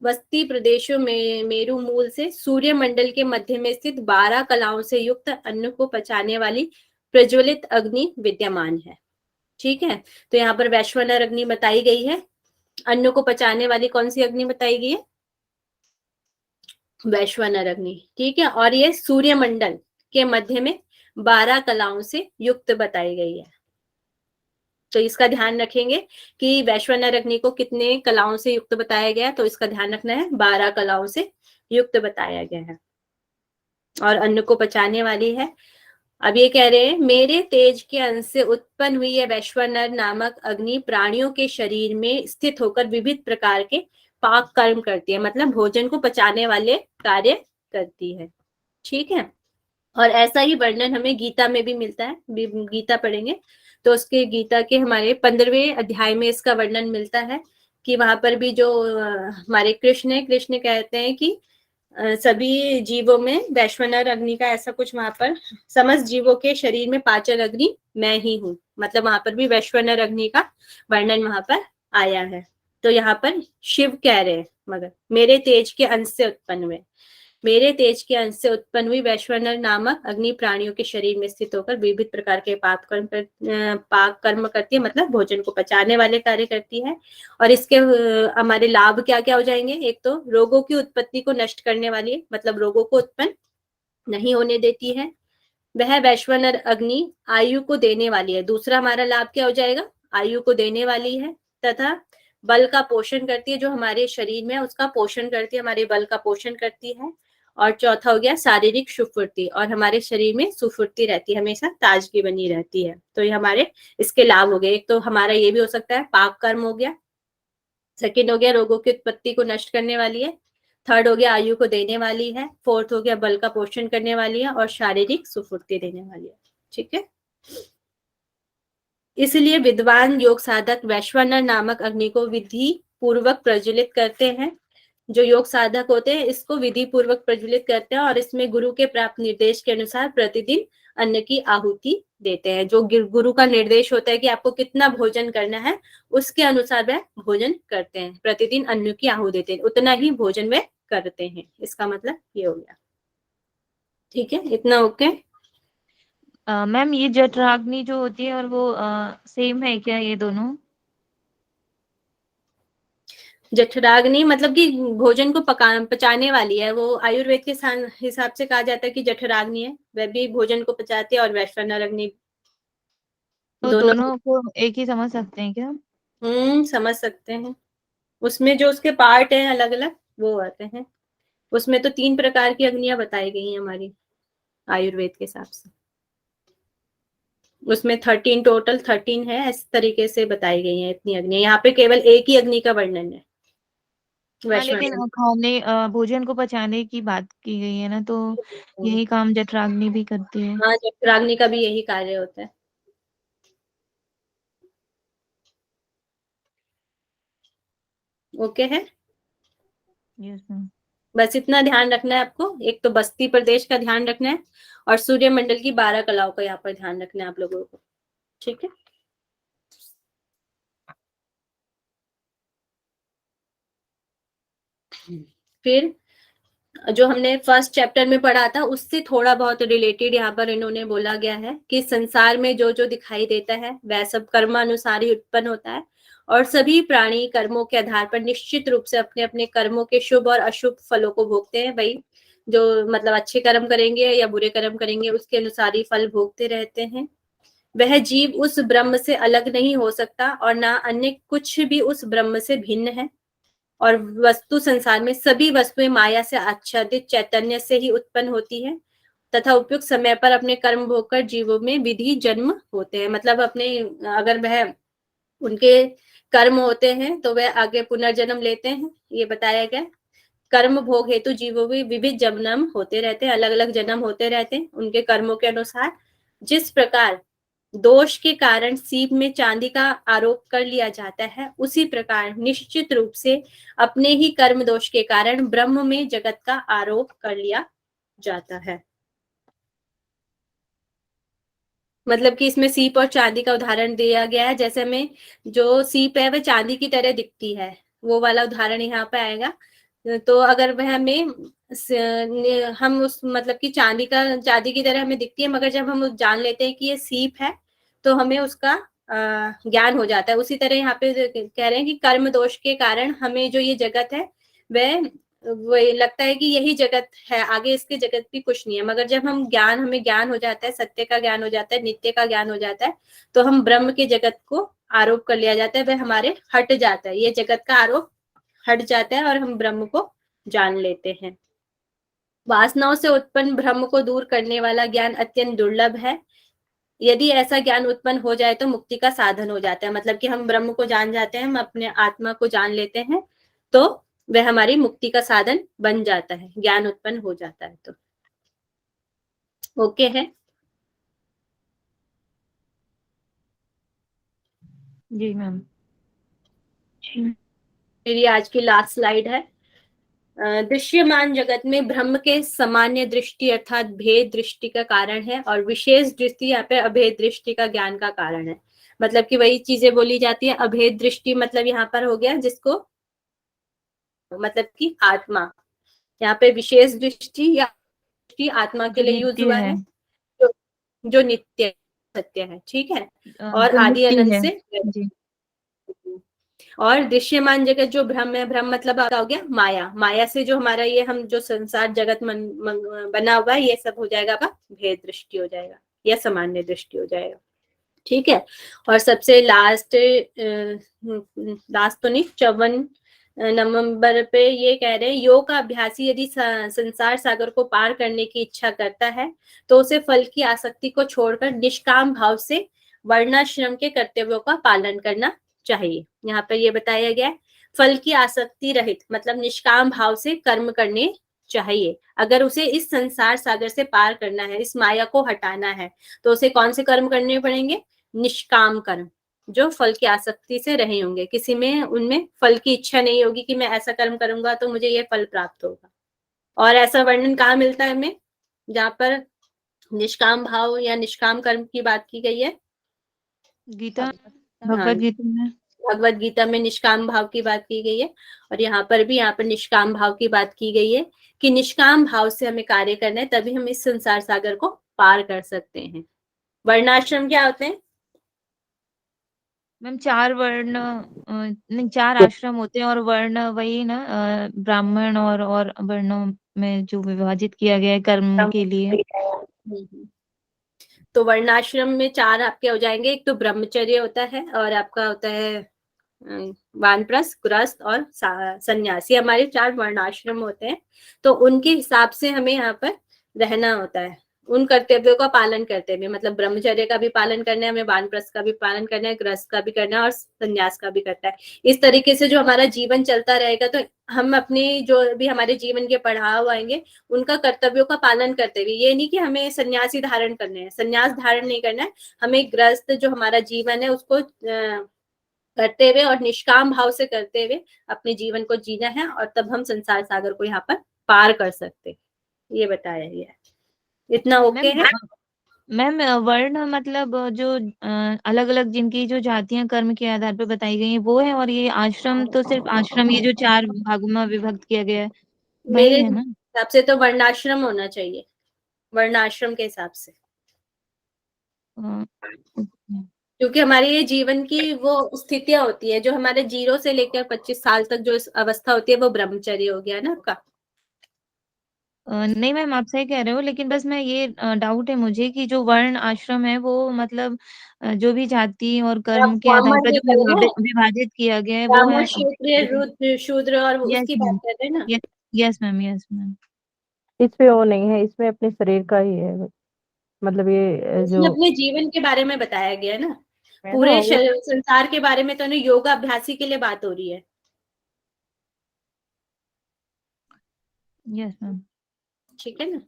Speaker 1: बस्ती प्रदेशों में मेरु मूल से सूर्यमंडल के मध्य में स्थित 12 कलाओं से युक्त अन्न को पचाने वाली प्रज्वलित अग्नि विद्यमान है। ठीक है। तो यहाँ पर वैश्वानर अग्नि बताई गई है। अन्न को पचाने वाली कौन सी अग्नि बताई गई है? वैश्वानर अग्नि। ठीक है। और ये सूर्यमंडल के मध्य में 12 कलाओं से युक्त बताई गई है। तो इसका ध्यान रखेंगे कि वैश्वानर अग्नि को कितने कलाओं से युक्त बताया गया है, तो इसका ध्यान रखना है, 12 कलाओं से युक्त बताया गया है और अन्न को पचाने वाली है। अब ये कह रहे हैं, मेरे तेज के अंश से उत्पन्न हुई है वैश्वानर नामक अग्नि प्राणियों के शरीर में स्थित होकर विविध प्रकार के पाक कर्म करती है, मतलब भोजन को पचाने वाले कार्य करती है। ठीक है। और ऐसा ही वर्णन हमें गीता में भी मिलता है। गीता पढ़ेंगे तो उसके गीता के हमारे 15वें अध्याय में इसका वर्णन मिलता है कि वहां पर भी जो हमारे कृष्ण कहते हैं कि सभी जीवों में वैश्वानर अग्नि का ऐसा कुछ, वहां पर समस्त जीवों के शरीर में पाचन अग्नि मैं ही हूँ, मतलब वहां पर भी वैश्वानर अग्नि का वर्णन वहां पर आया है। तो यहाँ पर शिव कह रहे हैं, मगर मेरे तेज के अंश से उत्पन्न हुए, मेरे तेज के अंश से उत्पन्न हुई वैश्वानर नामक अग्नि प्राणियों के शरीर में स्थित होकर विविध प्रकार के पाक कर्म करती है, मतलब भोजन को पचाने वाले कार्य करती है। और इसके हमारे लाभ क्या क्या हो जाएंगे? एक तो रोगों की उत्पत्ति को नष्ट करने वाली, मतलब रोगों को उत्पन्न नहीं होने देती है। वह वैश्वानर अग्नि आयु को देने वाली है। दूसरा हमारा लाभ क्या हो जाएगा? आयु को देने वाली है तथा बल का पोषण करती है, जो हमारे शरीर में उसका पोषण करती है, हमारे बल का पोषण करती है। और चौथा हो गया शारीरिक सुफुर्ती, और हमारे शरीर में सुफुर्ती रहती है, हमेशा ताजगी बनी रहती है। तो ये हमारे इसके लाभ हो गए। एक तो हमारा ये भी हो सकता है पाक कर्म हो गया, सेकेंड हो गया रोगों की उत्पत्ति को नष्ट करने वाली है, थर्ड हो गया आयु को देने वाली है, फोर्थ हो गया बल का पोषण करने वाली है और शारीरिक सुफुर्ती देने वाली है। ठीक है। इसलिए विद्वान योग साधक वैश्वानर नामक अग्नि को विधि पूर्वक प्रज्वलित करते हैं। जो योग साधक होते हैं इसको विधि पूर्वक प्रज्वलित करते हैं और इसमें गुरु के प्राप्त निर्देश के अनुसार प्रतिदिन अन्न की आहुति देते हैं। जो गुरु का निर्देश होता है कि आपको कितना भोजन करना है, उसके अनुसार वह भोजन करते हैं, प्रतिदिन अन्न की आहुति देते हैं, उतना ही भोजन वह करते हैं। इसका मतलब ये हो गया। ठीक है, इतना ओके।
Speaker 5: मैम ये जठराग्नि जो होती है और वो सेम है क्या ये दोनों?
Speaker 1: जठराग्नि मतलब कि भोजन को पचाने वाली है, वो आयुर्वेद के हिसाब से कहा जाता है कि जठराग्नि है, वह भी भोजन को पचाती है। और वैश्वानर अग्नि,
Speaker 5: तो
Speaker 1: दोनों
Speaker 5: दोनों को एक ही समझ सकते हैं क्या?
Speaker 1: समझ सकते हैं। उसमें जो उसके पार्ट हैं अलग अलग वो आते हैं। उसमें तो 3 प्रकार की अग्नियां बताई गई हैं हमारी आयुर्वेद के हिसाब से। उसमें 13 टोटल 13 है, इस तरीके से बताई गई है इतनी अग्नि। यहाँ पे केवल एक ही अग्नि का वर्णन है
Speaker 5: हाँ, लेकिन
Speaker 1: वैश्वानर।
Speaker 5: खाने भोजन को पचाने की बात की गई है ना, तो यही काम जठराग्नि भी करती है।
Speaker 1: हाँ, जठराग्नि का भी यही कार्य होता है। ओके है,
Speaker 5: यस मैम।
Speaker 1: बस इतना ध्यान रखना है आपको। एक तो बस्ती प्रदेश का ध्यान रखना है और सूर्यमंडल की 12 कलाओं का यहाँ पर ध्यान रखना है आप लोगों को, ठीक है। फिर जो हमने फर्स्ट चैप्टर में पढ़ा था उससे थोड़ा बहुत रिलेटेड यहाँ पर इन्होंने बोला गया है कि संसार में जो जो दिखाई देता है वह सब कर्मानुसार ही उत्पन्न होता है और सभी प्राणी कर्मों के आधार पर निश्चित रूप से अपने अपने कर्मों के शुभ और अशुभ फलों को भोगते हैं। भाई जो मतलब अच्छे कर्म करेंगे या बुरे कर्म करेंगे उसके अनुसार ही फल भोगते रहते हैं। वह जीव उस ब्रह्म से अलग नहीं हो सकता और ना अन्य कुछ भी उस ब्रह्म से भिन्न है। और वस्तु संसार में सभी वस्तुएं माया से आच्छादित चैतन्य से ही उत्पन्न होती है तथा उपयुक्त समय पर अपने कर्म भोग कर जीवों में विधि जन्म होते हैं। मतलब अपने अगर वह उनके कर्म होते हैं तो वह आगे पुनर्जन्म लेते हैं, ये बताया गया। कर्म भोग हेतु जीवों में विविध जन्म होते रहते हैं, अलग अलग जन्म होते रहते हैं उनके कर्मों के अनुसार। जिस प्रकार दोष के कारण सीप में चांदी का आरोप कर लिया जाता है उसी प्रकार निश्चित रूप से अपने ही कर्म दोष के कारण ब्रह्म में जगत का आरोप कर लिया जाता है। मतलब कि इसमें सीप और चांदी का उदाहरण दिया गया है। जैसे में जो सीप है वह चांदी की तरह दिखती है, वो वाला उदाहरण यहाँ पे आएगा। तो अगर वह हमें हम उस मतलब कि चांदी की तरह हमें दिखती है, मगर जब हम जान लेते हैं कि ये सीप है तो हमें उसका ज्ञान हो जाता है। उसी तरह यहाँ पे कह रहे हैं कि कर्म दोष के कारण हमें जो ये जगत है वह वही लगता है कि यही जगत है, आगे इसके जगत भी कुछ नहीं है। मगर जब हमें ज्ञान हो जाता है, सत्य का ज्ञान हो जाता है, नित्य का ज्ञान हो जाता है, तो हम ब्रह्म के जगत को आरोप कर लिया जाता है, वह हमारे हट जाता है, ये जगत का आरोप हट जाता है और हम ब्रह्म को जान लेते हैं। वासनाओं से उत्पन्न भ्रम को दूर करने वाला ज्ञान अत्यंत दुर्लभ है। यदि ऐसा ज्ञान उत्पन्न हो जाए तो मुक्ति का साधन हो जाता है। मतलब कि हम ब्रह्म को जान जाते हैं, हम अपने आत्मा को जान लेते हैं, तो वह हमारी मुक्ति का साधन बन जाता है, ज्ञान उत्पन्न हो जाता है। तो ओके है,
Speaker 5: जी मैम।
Speaker 1: फिर ये आज की लास्ट स्लाइड है। दृश्यमान जगत में ब्रह्म के सामान्य दृष्टि अर्थात भेद दृष्टि का कारण है और विशेष दृष्टि यहाँ पे अभेद दृष्टि का ज्ञान का कारण है। मतलब कि वही चीजें बोली जाती है। अभेद दृष्टि मतलब यहाँ पर हो गया जिसको मतलब कि आत्मा, यहाँ पे विशेष दृष्टि या दृष्टि आत्मा के
Speaker 5: जो
Speaker 1: लिए यूज
Speaker 5: नित्य
Speaker 1: हुआ
Speaker 5: है,
Speaker 1: है, जो नित्य सत्य है, ठीक है, और
Speaker 5: जो
Speaker 1: आदि
Speaker 5: मुक्ति
Speaker 1: अनंत
Speaker 5: है।
Speaker 1: से।
Speaker 5: जी।
Speaker 1: और दृश्यमान जगत जो ब्रह्म है, ब्रह्म मतलब क्या हो गया, माया। माया से जो हमारा ये हम जो संसार जगत बना हुआ है ये सब हो जाएगा आपका भेद दृष्टि हो जाएगा या सामान्य दृष्टि हो जाएगा, ठीक है। और सबसे लास्ट तो नहीं 54 नंबर पे ये कह रहे हैं योग का अभ्यासी यदि संसार सागर को पार करने की इच्छा करता है तो उसे फल की आसक्ति को छोड़कर निष्काम भाव से वर्णाश्रम के कर्तव्यों का पालन करना चाहिए। यहाँ पर ये बताया गया है फल की आसक्ति रहित मतलब निष्काम भाव से कर्म करने चाहिए। अगर उसे इस संसार सागर से पार करना है, इस माया को हटाना है, तो उसे कौन से कर्म करने पड़ेंगे, निष्काम कर्म, जो फल की आसक्ति से रहे होंगे, किसी में उनमें फल की इच्छा नहीं होगी कि मैं ऐसा कर्म करूंगा तो मुझे ये फल प्राप्त होगा। और ऐसा वर्णन कहाँ मिलता है हमें, जहाँ पर निष्काम भाव या निष्काम कर्म की बात की गई है,
Speaker 5: गीता,
Speaker 1: हाँ,
Speaker 5: भगवत गीता में।
Speaker 1: भगवत गीता में निष्काम भाव की बात की गई है और यहाँ पर भी यहाँ पर निष्काम भाव की बात की गई है कि निष्काम भाव से हमें कार्य करना है, तभी हम इस संसार सागर को पार कर सकते हैं। वर्णाश्रम क्या होते हैं,
Speaker 5: मैम 4 वर्ण नहीं 4 आश्रम होते हैं और वर्ण वही ना ब्राह्मण और वर्णों में जो विभाजित किया गया है कर्म के लिए।
Speaker 1: तो वर्णाश्रम में 4 आपके हो जाएंगे। एक तो ब्रह्मचर्य होता है और आपका होता है वानप्रस्थ, गृहस्थ और सन्यासी, हमारे 4 वर्णाश्रम होते हैं। तो उनके हिसाब से हमें यहाँ पर रहना होता है। उन कर्तव्यों का पालन करते हुए, मतलब ब्रह्मचर्य का भी पालन करना है हमें, वानप्रस्थ का भी पालन करना है, गृहस्थ का भी करना है और संन्यास का भी करना है। इस तरीके से जो हमारा जीवन चलता रहेगा तो हम अपनी जो भी हमारे जीवन के पड़ाव आएंगे उनका कर्तव्यों का पालन करते हुए, ये नहीं कि हमें सन्यासी धारण करने हैं, सन्यास धारण नहीं करना है, हमें गृहस्थ जो हमारा जीवन है उसको करते हुए और निष्काम भाव से करते हुए अपने जीवन को जीना है, और तब हम संसार सागर को यहाँ पर पार कर सकते, ये बताया गया है। इतना ओके है?
Speaker 5: मैम वर्ण मतलब जो अलग अलग जिनकी जो जातियां कर्म के आधार पर बताई गई हैं वो है, और ये आश्रम तो सिर्फ आश्रम, ये जो 4 भागों में विभक्त किया गया है
Speaker 1: मेरे
Speaker 5: वही है ना?
Speaker 1: हिसाब से तो वर्णाश्रम होना चाहिए, वर्णाश्रम के हिसाब से,
Speaker 5: अ,
Speaker 1: क्योंकि हमारी ये जीवन की वो स्थितियां होती है जो हमारे 0 से लेकर 25 साल तक जो अवस्था होती है वो ब्रह्मचर्य हो गया ना आपका।
Speaker 5: नहीं मैम आप सही कह रहे हो, लेकिन बस मैं ये डाउट है मुझे कि जो वर्ण आश्रम है वो मतलब जो भी जाति और
Speaker 1: आप
Speaker 5: कर्म के आधार
Speaker 1: कॉमन
Speaker 5: पर
Speaker 1: नहीं
Speaker 5: जो
Speaker 1: कर रहे हैं,
Speaker 5: विभाजित किया गया है वो
Speaker 1: ब्राह्मण
Speaker 5: है।
Speaker 1: क्षत्रिय रुद्र शूद्र और
Speaker 5: यस
Speaker 1: उसकी बात
Speaker 5: मैम,
Speaker 1: कर रहे हैं ना।
Speaker 5: Yes ma'am, yes ma'am.
Speaker 3: इसमें वो नहीं है, इसमें अपने शरीर का ही है, मतलब ये
Speaker 1: इसमें
Speaker 3: जो
Speaker 1: अपने जीवन के बारे में बताया गया है ना,
Speaker 3: है ना
Speaker 1: पूरे
Speaker 3: वो।
Speaker 1: संसार के बारे में तो नहीं, योगा अभ्यासी के लिए बात हो रही है।
Speaker 5: Yes ma'am.
Speaker 1: ठीक है ना,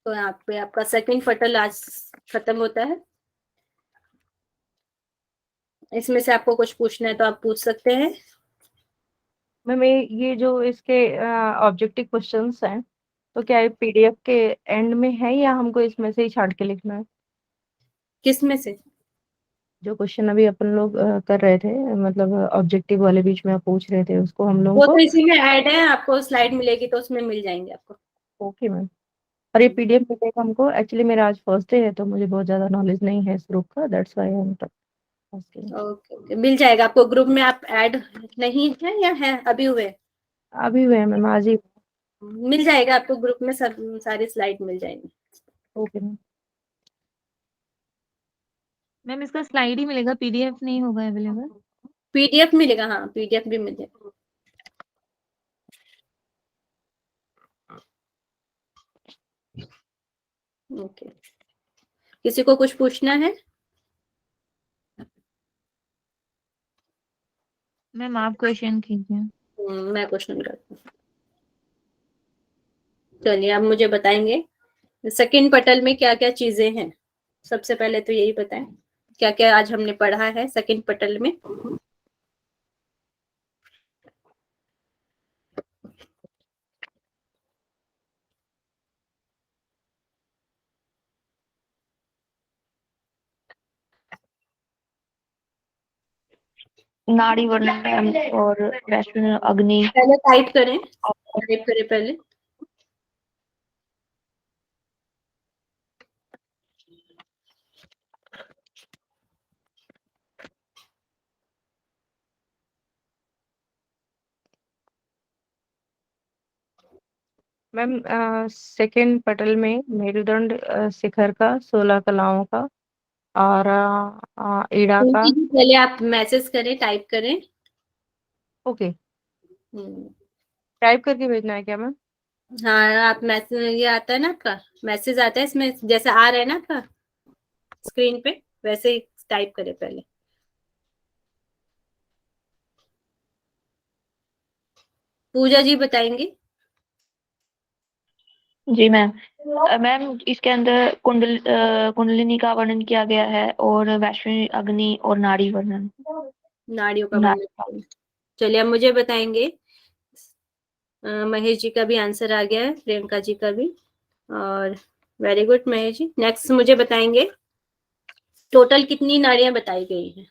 Speaker 1: तो यहाँ पे आपका सेकंड पटल आज खत्म होता है। इसमें से आपको कुछ पूछना है तो आप पूछ सकते हैं।
Speaker 3: मैम ये जो इसके ऑब्जेक्टिव क्वेश्चंस हैं, तो क्या ये पीडीएफ के एंड में है या हमको इसमें से ही छांट के लिखना है?
Speaker 1: किस में से?
Speaker 3: जो क्वेश्चन अभी अपन लोग कर रहे थे, मतलब ऑब्जेक्टिव वाले बीच में आप पूछ रहे थे, उसको हम लोगों
Speaker 1: वो
Speaker 3: को।
Speaker 1: तो इसी में ऐड है, आपको स्लाइड मिलेगी तो उसमें मिल जाएंगे आपको।
Speaker 3: Okay ma'am. और ये पीडीएफ मिलेगा हमको? एक्चुअली मेरा आज फर्स्ट डे है तो मुझे बहुत ज्यादा नॉलेज नहीं है इस ग्रुप का, that's why I am asking.
Speaker 1: Okay okay, मिल जाएगा आपको। ग्रुप में आप ऐड नहीं है या है अभी हुए?
Speaker 3: अभी हुए हैं मैम, आज ही।
Speaker 1: मिल जाएगा आपको, ग्रुप में सब सारी स्लाइड मिल जाएंगी।
Speaker 3: Okay ma'am.
Speaker 5: मैम इसका स्लाइड ही मिलेगा, पीडीएफ नहीं होगा अवेलेबल?
Speaker 1: पीडीएफ मिलेगा, हाँ पीडीएफ भी मिलेगा। ओके, किसी को कुछ पूछना है?
Speaker 5: मैम आप क्वेश्चन कीजिए।
Speaker 1: मैं क्वेश्चन करती हूँ। चलिए आप मुझे बताएंगे सेकंड पटल में क्या क्या चीजें हैं। सबसे पहले तो यही बताएं क्या क्या आज हमने पढ़ा है सेकंड पटल में।
Speaker 7: नाड़ी वर्णन और वैष्णव अग्नि।
Speaker 1: पहले टाइप करें पहले।
Speaker 3: मैम सेकंड पटल में मेरुदंड शिखर का, 16 कलाओं का, और ईड़ा का।
Speaker 1: पहले आप मैसेज करें, टाइप करें।
Speaker 3: ओके,
Speaker 1: हम्म,
Speaker 3: टाइप करके भेजना है क्या मैम?
Speaker 1: हाँ आप मैसेज, ये आता है ना आपका मैसेज आता है इसमें, जैसे आ रहा है ना आपका स्क्रीन पे, वैसे ही टाइप करें पहले। पूजा जी बताएंगे।
Speaker 7: जी मैम। मैम इसके अंदर कुंडलिनी का वर्णन किया गया है, और वैष्णवी अग्नि और नाड़ी वर्णन।
Speaker 1: नाड़ियों का वर्णन। चलिए अब मुझे बताएंगे। महेश जी का भी आंसर आ गया है, प्रियंका जी का भी, और very good Mahesh ji. Next मुझे बताएंगे टोटल कितनी नाड़ियां बताई गई हैं।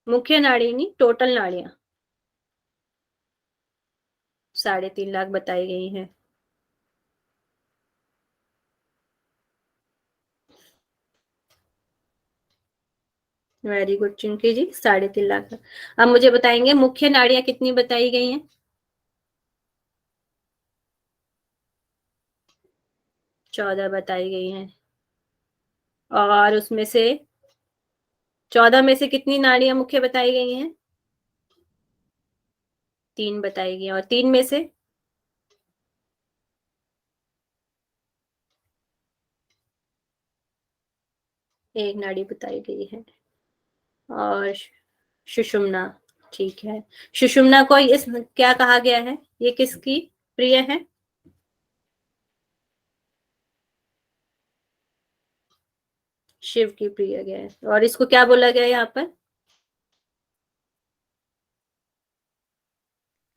Speaker 1: मुख्य नाड़ी नहीं, टोटल नाड़ियां 3.5 लाख बताई गई हैं। वेरी गुड चिंकी जी, 3.5 लाख। अब मुझे बताएंगे मुख्य नाड़ियां कितनी बताई गई हैं। 14 बताई गई हैं, और उसमें से 14 में से कितनी नाड़ियां मुख्य बताई गई हैं? 3 बताई गई, और 3 में से एक नाड़ी बताई गई है, और सुषुम्ना। ठीक है, सुषुम्ना को इस क्या कहा गया है? ये किसकी प्रिय है? शिव की प्रिय गया है। और इसको क्या बोला गया है यहाँ पर?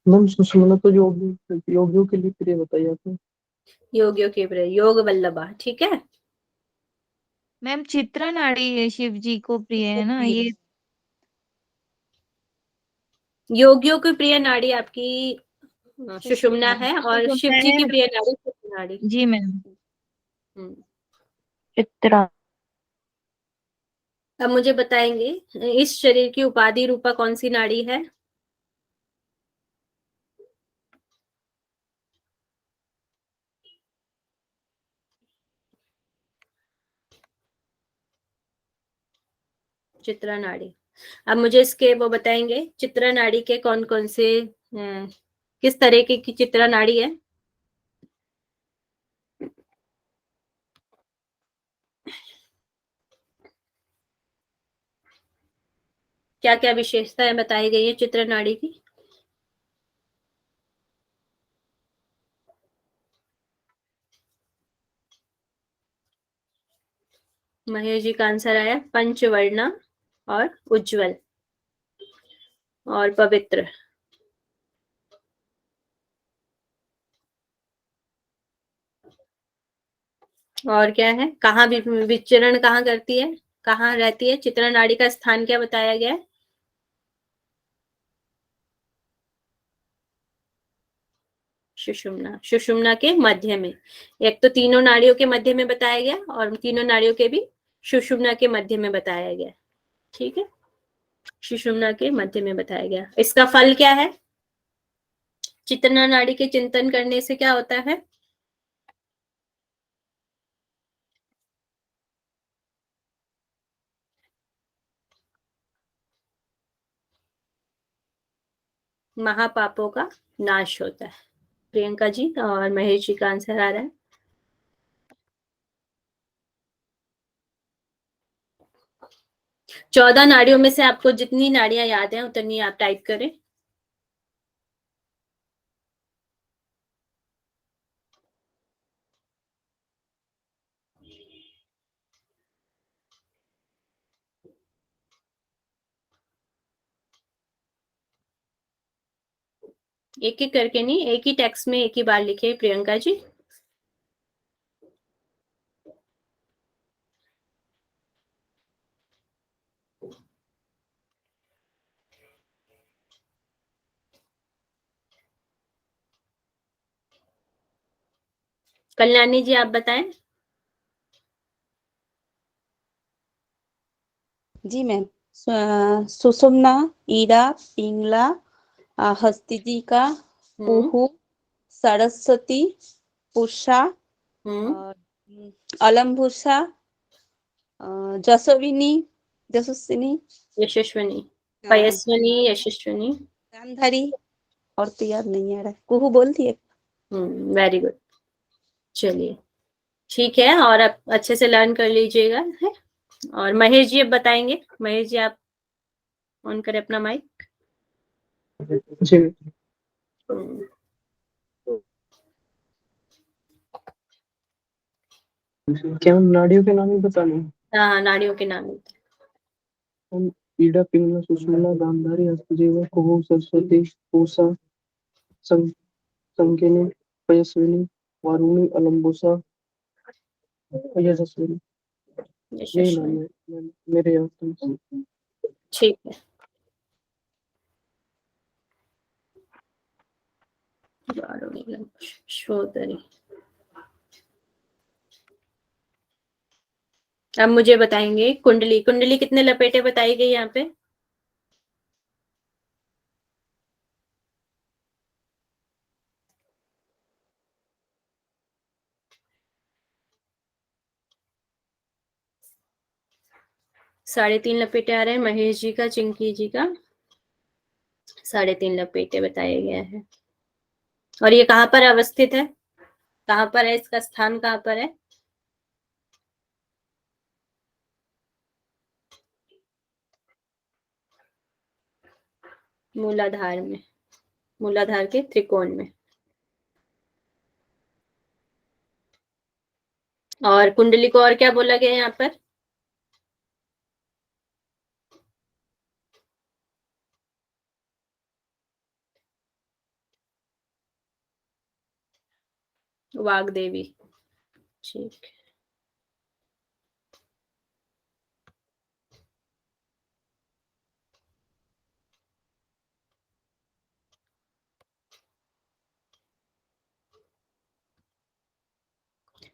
Speaker 4: मैम सुषुम्ना तो योगियों के लिए प्रिय बताई जाती है।
Speaker 1: योगियों की प्रिय, योग वल्लभा। ठीक है,
Speaker 5: मैम चित्रा नाड़ी शिव जी को प्रिय है ना ये?
Speaker 1: योगियों की प्रिय नाड़ी आपकी सुषुम्ना है, और शिव
Speaker 5: सुषुम्ना
Speaker 1: जी की
Speaker 5: है।
Speaker 1: प्रिय नाड़ी चित्रा नाड़ी।
Speaker 5: जी मैम।
Speaker 1: हम्म।
Speaker 7: चित्रा।
Speaker 1: अब मुझे बताएंगे, इस शरीर की उपाधि रूपा कौन सी नाड़ी है? चित्रा नाड़ी। अब मुझे इसके वो बताएंगे, चित्रा नाड़ी के कौन कौन से किस तरह की चित्रा नाड़ी है? क्या क्या विशेषताएं बताई गई है चित्रा नाड़ी की? महेश जी का आंसर आया पंचवर्णा, और उज्जवल, और पवित्र। और क्या है, कहाँ भी विचरण कहाँ करती है, कहाँ रहती है? चित्रा नाड़ी का स्थान क्या बताया गया है? सुषुम्ना, सुषुम्ना के मध्य में। एक तो तीनों नाड़ियों के मध्य में बताया गया, और तीनों नाड़ियों के भी सुषुम्ना के मध्य में बताया गया। ठीक है, सुषुम्ना के मध्य में बताया गया। इसका फल क्या है? चित्रा नाड़ी के चिंतन करने से क्या होता है? महापापों का नाश होता है। प्रियंका जी और महेश जी का आंसर आ रहा है 14 नाड़ियों में से आपको जितनी नाड़ियां याद हैं उतनी आप टाइप करें। एक एक करके नहीं, एक ही टेक्स्ट में एक ही बार लिखे प्रियंका जी। कल्याणी जी आप बताएं।
Speaker 8: जी मैम। सुषुम्ना, ईरा, पिंगला, हस्तिजिका, कुहू, सरस्वती, पूषा, और अलम्बुसा, जसोविनी, जसोसिनी,
Speaker 1: यशस्विनी,
Speaker 8: हाँ,
Speaker 1: पयस्विनी, यशस्विनी।
Speaker 8: गांधारी, और तो याद नहीं आ रहा है। कुहू बोल दिए।
Speaker 1: Very good. चलिए ठीक है, और आप अच्छे से लर्न कर लीजिएगा है। और महेश जी अब बताएंगे। महेश जी आप ऑन करें अपना माइक।
Speaker 4: जी क्या हम नाड़ियों के नाम ही बताने हैं?
Speaker 1: हाँ, नाड़ियों के नाम होते
Speaker 4: हम ईड़ा, पिंगला, सुषुम्ना, गांधारी, हस्तजीवा, कुहू, सरस्वती, पूषा, संकिनी, पयस्विनी, वारुणी, अलम्बुसा, यशस्विनी।
Speaker 1: हैं।
Speaker 4: यही नाम
Speaker 1: यशस्विनी,
Speaker 4: है मेरे याद तो।
Speaker 1: ठीक है। वारुणी, शोधरी। अब मुझे बताएंगे कुंडली। कुंडली कितने लपेटे बताई गई यहाँ पे? 3.5 लपेटे आ रहे हैं महेश जी का, चिंकी जी का 3.5 लपेटे बताया गया है। और ये कहाँ पर अवस्थित है, कहाँ पर है, इसका स्थान कहाँ पर है? मूलाधार में, मूलाधार के त्रिकोण में। और कुंडली को और क्या बोला गया है यहाँ पर? वाग्देवी। ठीक।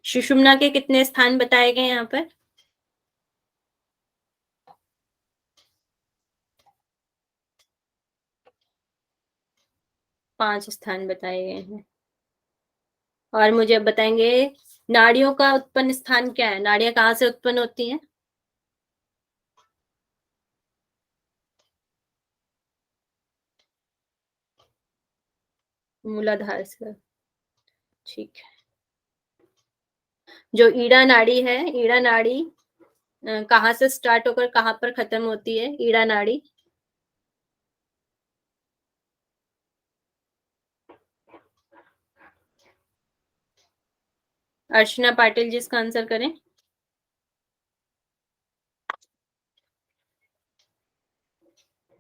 Speaker 1: सुषुम्ना के कितने स्थान बताए गए यहाँ पर? पांच स्थान बताए गए हैं। और मुझे अब बताएंगे नाड़ियों का उत्पन्न स्थान क्या है, नाड़ियां कहाँ से उत्पन्न होती हैं? मूलाधार से। ठीक है। जो ईड़ा नाड़ी है, ईड़ा नाड़ी कहाँ से स्टार्ट होकर कहाँ पर खत्म होती है, ईड़ा नाड़ी? अर्चना पाटिल जी इसका आंसर करें।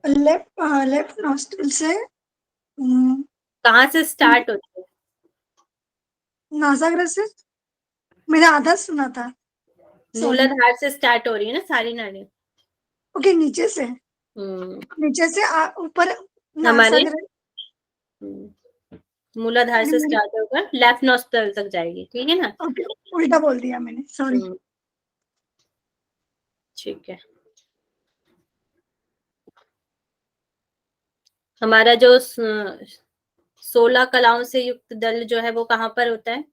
Speaker 9: लेफ्ट नॉस्ट्रिल से
Speaker 1: कहाँ से स्टार्ट होती है?
Speaker 9: नासाग्र से। मैंने आधा सुना था। सॉरी।
Speaker 1: मूलाधार से स्टार्ट हो रही है ना सारी नाड़ी।
Speaker 9: ओके, नीचे से। नीचे से ऊपर
Speaker 1: हमारे
Speaker 9: नासाग्र।
Speaker 1: मूलाधार से
Speaker 9: मैंने
Speaker 1: स्टार्ट होकर लेफ्ट नॉस्ट्रल तक जाएगी, ठीक है ना?
Speaker 9: ओके, उल्टा बोल दिया मैंने, सॉरी।
Speaker 1: ठीक है। हमारा जो 16 कलाओं से युक्त दल जो है वो कहाँ पर होता है,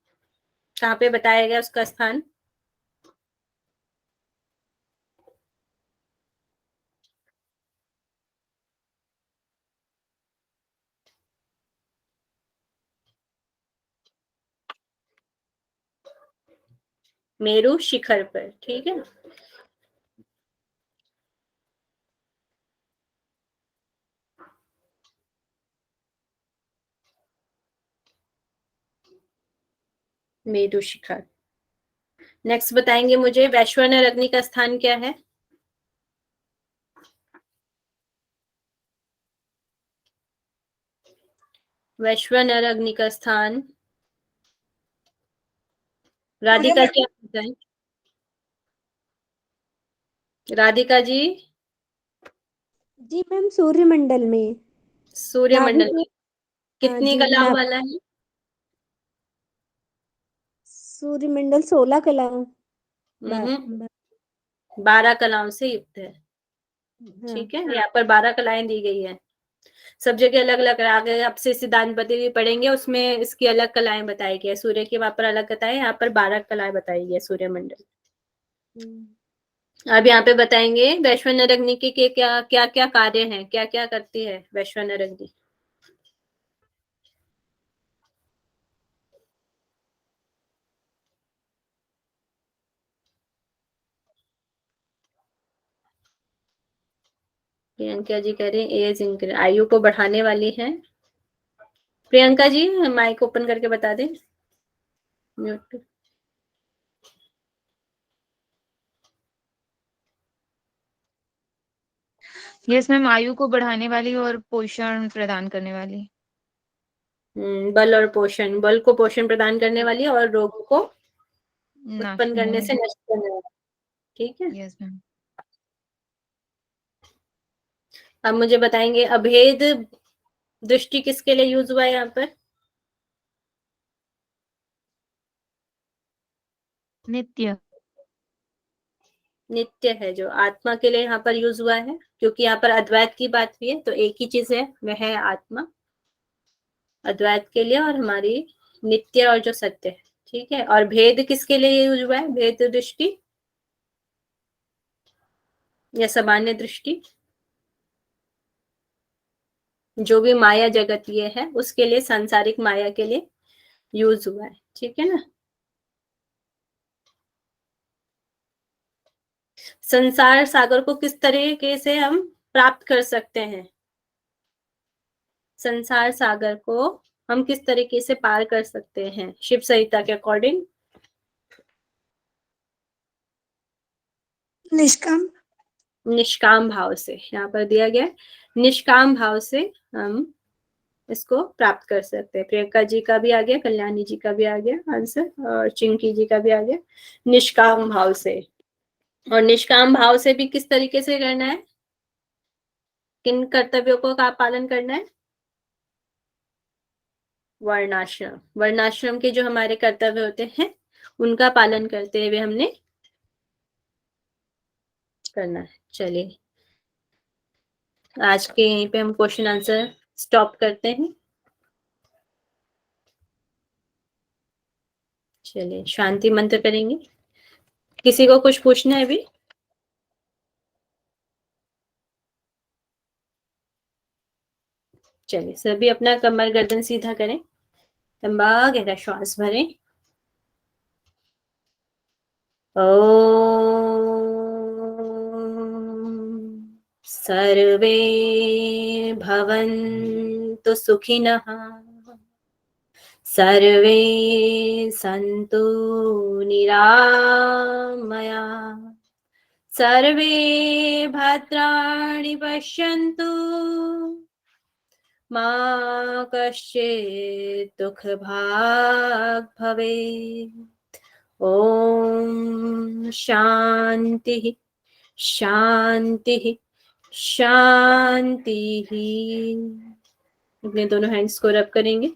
Speaker 1: कहाँ पे बताया गया उसका स्थान? मेरु शिखर पर, ठीक है। मेरु शिखर। नेक्स्ट बताएंगे मुझे वैश्वानर अग्नि का स्थान क्या है? वैश्वानर अग्नि का स्थान राधिका क्या बताएं? राधिका जी।
Speaker 6: जी मैम, सूर्यमंडल में।
Speaker 1: सूर्यमंडल
Speaker 6: नाभि
Speaker 1: में
Speaker 6: के। हाँ
Speaker 1: कितनी
Speaker 6: जी,
Speaker 1: कलाओं वाला है?
Speaker 6: सूर्यमंडल 16 कलाओं।
Speaker 1: 12 कलाओं से युक्त है।
Speaker 6: हाँ।
Speaker 1: ठीक है, यहाँ पर 12 कलाएं दी गई है। सब जगह अलग अलग, आगे आपसे सिद्धांतपति भी पढ़ेंगे, उसमें इसकी अलग कलाएं बताई गई है। सूर्य की वहां पर अलग बताए, यहाँ पर 12 कलाएं बताई गई है सूर्यमंडल। अब यहाँ पे बताएंगे वैश्वानर अग्नि के क्या क्या क्या कार्य हैं, क्या क्या करती है वैश्वानर अग्नि? प्रियंका जी कह रहे हैं एज इंक्रीज, आयु को बढ़ाने वाली है। प्रियंका जी माइक ओपन करके बता दें। म्यूट।
Speaker 5: यस मैम, आयु को बढ़ाने वाली और पोषण प्रदान करने वाली।
Speaker 1: बल और पोषण, बल को पोषण प्रदान करने वाली और रोग को उत्पन्न करने से नष्ट करने वाली, ठीक है।
Speaker 5: Yes ma'am.
Speaker 1: अब मुझे बताएंगे अभेद दृष्टि किसके लिए यूज हुआ है यहाँ पर?
Speaker 5: नित्य।
Speaker 1: नित्य है जो आत्मा के लिए यहाँ पर यूज हुआ है, क्योंकि यहाँ पर अद्वैत की बात हुई है, तो एक ही चीज है, वह है आत्मा। अद्वैत के लिए और हमारी नित्य और जो सत्य है, ठीक है। और भेद किसके लिए यूज हुआ है, भेद दृष्टि? या सामान्य दृष्टि, जो भी माया जगत ये है उसके लिए, सांसारिक माया के लिए यूज हुआ है, ठीक है ना। संसार सागर को किस तरीके से हम प्राप्त कर सकते हैं, संसार सागर को हम किस तरीके से पार कर सकते हैं शिव संहिता के अकॉर्डिंग?
Speaker 9: निष्काम
Speaker 1: निष्काम भाव से, यहाँ पर दिया गया है, निष्काम भाव से हम इसको प्राप्त कर सकते हैं। प्रियंका जी का भी आ गया, कल्याणी जी का भी आ गया आंसर, और चिंकी जी का भी आ गया, निष्काम भाव से। और निष्काम भाव से भी किस तरीके से करना है, किन कर्तव्यों को का पालन करना है? वर्णाश्रम, वर्णाश्रम के जो हमारे कर्तव्य होते हैं उनका पालन करते हुए हमने करना है। चलिए आज के यहीं पे हम क्वेश्चन आंसर स्टॉप करते हैं। चलिए शांति मंत्र करेंगे। किसी को कुछ पूछना है अभी? चलिए सभी अपना कमर गर्दन सीधा करें, लंबा गहरा श्वास भरें। ओम सर्वे भवन्तु सुखिनः, सर्वे सन्तु निरामया, सर्वे भद्राणि पश्यन्तु, मा कश्चित् दुःखभाग् भवेत्। ओम शांति शांति शांति। अपने दोनों हैंड्स को रब करेंगे।